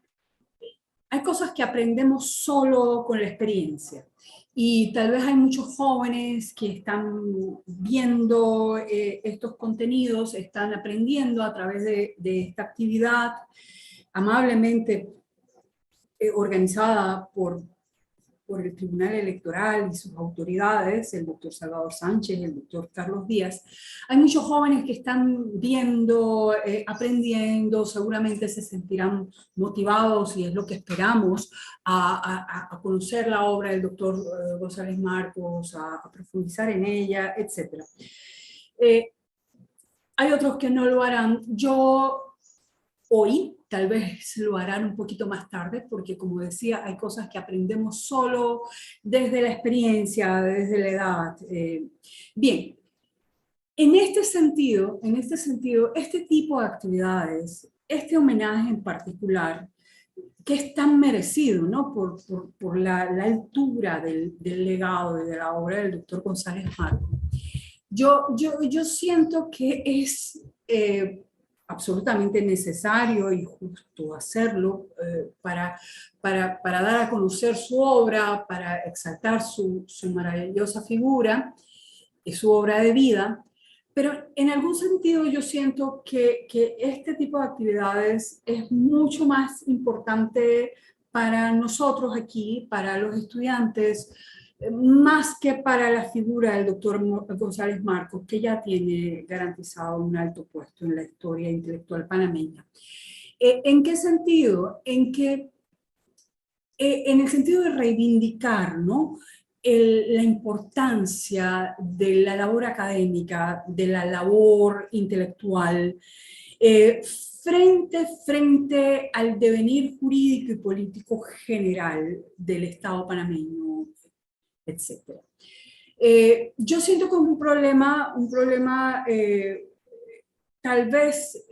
hay cosas que aprendemos solo con la experiencia. Y tal vez hay muchos jóvenes que están viendo estos contenidos, están aprendiendo a través de esta actividad amablemente organizada por el Tribunal Electoral y sus autoridades, el doctor Salvador Sánchez y el doctor Carlos Díaz. Hay muchos jóvenes que están viendo, aprendiendo, seguramente se sentirán motivados, y es lo que esperamos, a conocer la obra del doctor González Marcos, a profundizar en ella, etc. Hay otros que no lo harán. Yo hoy, tal vez lo harán un poquito más tarde, porque como decía, hay cosas que aprendemos solo desde la experiencia, desde la edad. Bien, en este sentido, este tipo de actividades, este homenaje en particular, que es tan merecido, ¿no? por la altura del legado y de la obra del doctor González Marcos, yo siento que es absolutamente necesario y justo hacerlo para dar a conocer su obra, para exaltar su maravillosa figura y su obra de vida. Pero en algún sentido yo siento que este tipo de actividades es mucho más importante para nosotros aquí, para los estudiantes, más que para la figura del doctor González Marcos, que ya tiene garantizado un alto puesto en la historia intelectual panameña. ¿En qué sentido? En el sentido de reivindicar, ¿no?, la importancia de la labor académica, de la labor intelectual, frente al devenir jurídico y político general del Estado panameño, etc. Yo siento que es un problema tal vez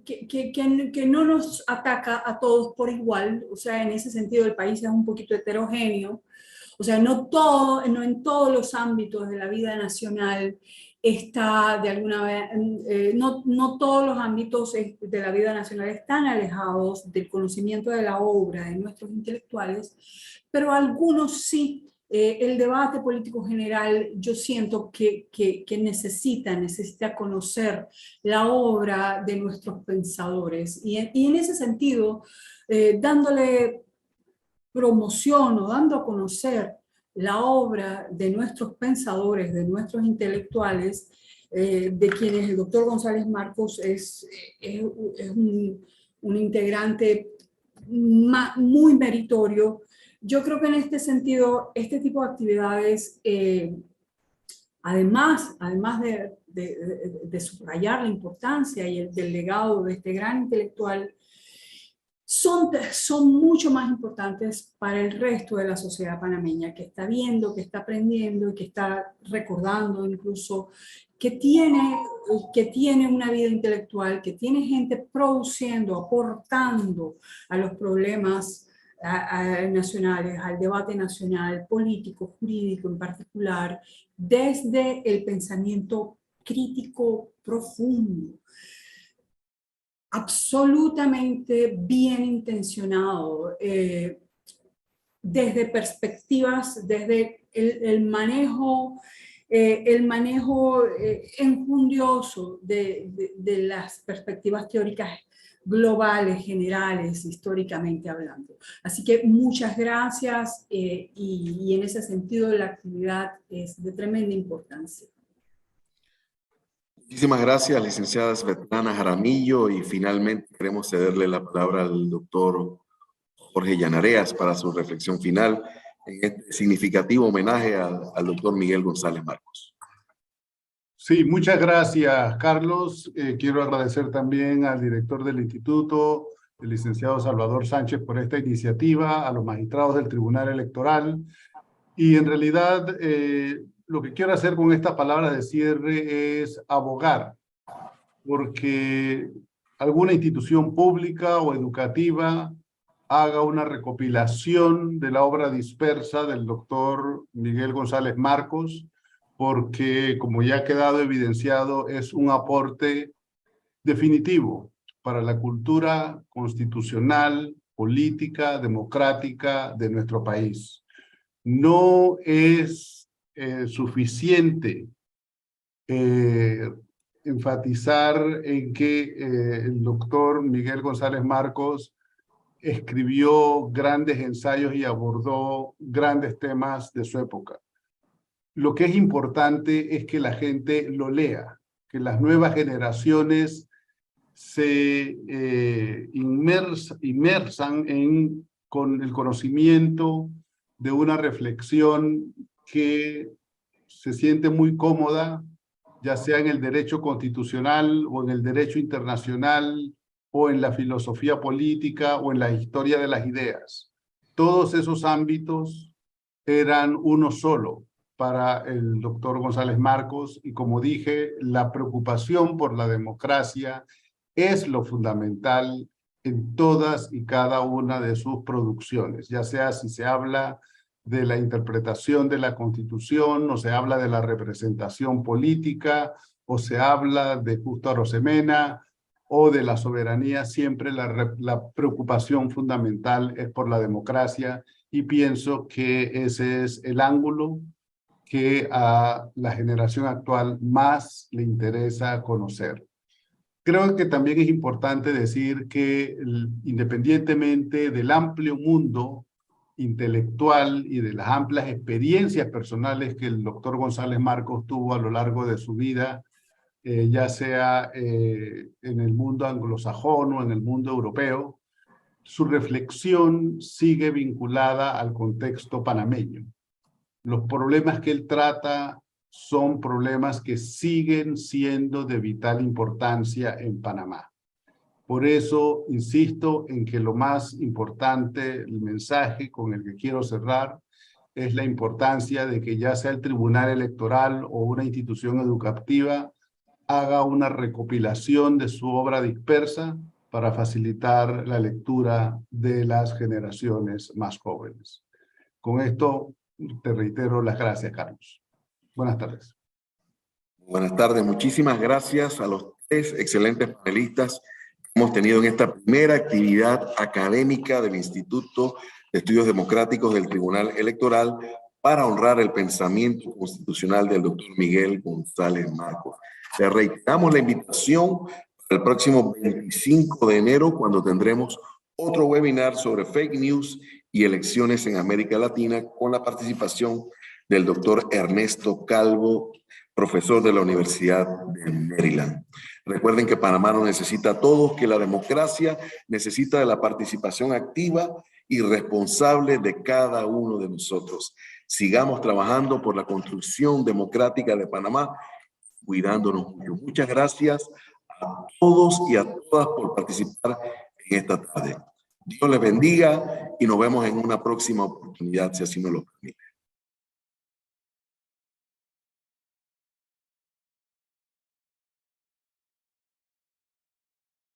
que no nos ataca a todos por igual. O sea, en ese sentido el país es un poquito heterogéneo. O sea, no en todos los ámbitos de la vida nacional está de alguna vez, no todos los ámbitos de la vida nacional están alejados del conocimiento de la obra de nuestros intelectuales, pero algunos sí. El debate político general, yo siento que necesita conocer la obra de nuestros pensadores, y en ese sentido, dándole promoción o dando a conocer la obra de nuestros pensadores, de nuestros intelectuales, de quienes el doctor González Marcos es un integrante muy meritorio. Yo creo que en este sentido, este tipo de actividades, además de subrayar la importancia y del legado de este gran intelectual, son mucho más importantes para el resto de la sociedad panameña, que está viendo, que está aprendiendo y que está recordando incluso que tiene una vida intelectual, que tiene gente produciendo, aportando a los problemas nacionales, al debate nacional, político, jurídico en particular, desde el pensamiento crítico profundo, absolutamente bien intencionado, desde perspectivas, desde el manejo enjundioso de las perspectivas teóricas globales, generales, históricamente hablando. Así que muchas gracias, y en ese sentido la actividad es de tremenda importancia. Muchísimas gracias, licenciada Svetlana Jaramillo, y finalmente queremos cederle la palabra al doctor Jorge Llanareas para su reflexión final en este significativo homenaje al doctor Miguel González Marcos. Sí, muchas gracias, Carlos. Quiero agradecer también al director del instituto, el licenciado Salvador Sánchez por esta iniciativa, a los magistrados del Tribunal Electoral. Y en realidad lo que quiero hacer con estas palabras de cierre es abogar porque alguna institución pública o educativa haga una recopilación de la obra dispersa del doctor Miguel González Marcos, porque, como ya ha quedado evidenciado, es un aporte definitivo para la cultura constitucional, política, democrática de nuestro país. No es suficiente enfatizar en que el doctor Miguel González Marcos escribió grandes ensayos y abordó grandes temas de su época. Lo que es importante es que la gente lo lea, que las nuevas generaciones se inmersan con el conocimiento de una reflexión que se siente muy cómoda, ya sea en el derecho constitucional o en el derecho internacional o en la filosofía política o en la historia de las ideas. Todos esos ámbitos eran uno solo para el doctor González Marcos y, como dije, la preocupación por la democracia es lo fundamental en todas y cada una de sus producciones, ya sea si se habla de la interpretación de la Constitución, o se habla de la representación política, o se habla de Justo Arosemena, o de la soberanía. Siempre la preocupación fundamental es por la democracia, y pienso que ese es el ángulo que a la generación actual más le interesa conocer. Creo que también es importante decir que independientemente del amplio mundo intelectual y de las amplias experiencias personales que el doctor González Marcos tuvo a lo largo de su vida, ya sea en el mundo anglosajón o en el mundo europeo, su reflexión sigue vinculada al contexto panameño. Los problemas que él trata son problemas que siguen siendo de vital importancia en Panamá. Por eso insisto en que lo más importante, el mensaje con el que quiero cerrar, es la importancia de que ya sea el Tribunal Electoral o una institución educativa haga una recopilación de su obra dispersa para facilitar la lectura de las generaciones más jóvenes. Con esto te reitero las gracias, Carlos. Buenas tardes. Buenas tardes. Muchísimas gracias a los tres excelentes panelistas que hemos tenido en esta primera actividad académica del Instituto de Estudios Democráticos del Tribunal Electoral para honrar el pensamiento constitucional del doctor Miguel González Marcos. Le reiteramos la invitación para el próximo 25 de enero, cuando tendremos otro webinar sobre fake news y elecciones en América Latina, con la participación del doctor Ernesto Calvo, profesor de la Universidad de Maryland. Recuerden que Panamá no necesita a todos, que la democracia necesita de la participación activa y responsable de cada uno de nosotros. Sigamos trabajando por la construcción democrática de Panamá, cuidándonos mucho. Muchas gracias a todos y a todas por participar en esta tarde. Dios les bendiga y nos vemos en una próxima oportunidad, si así nos lo permite.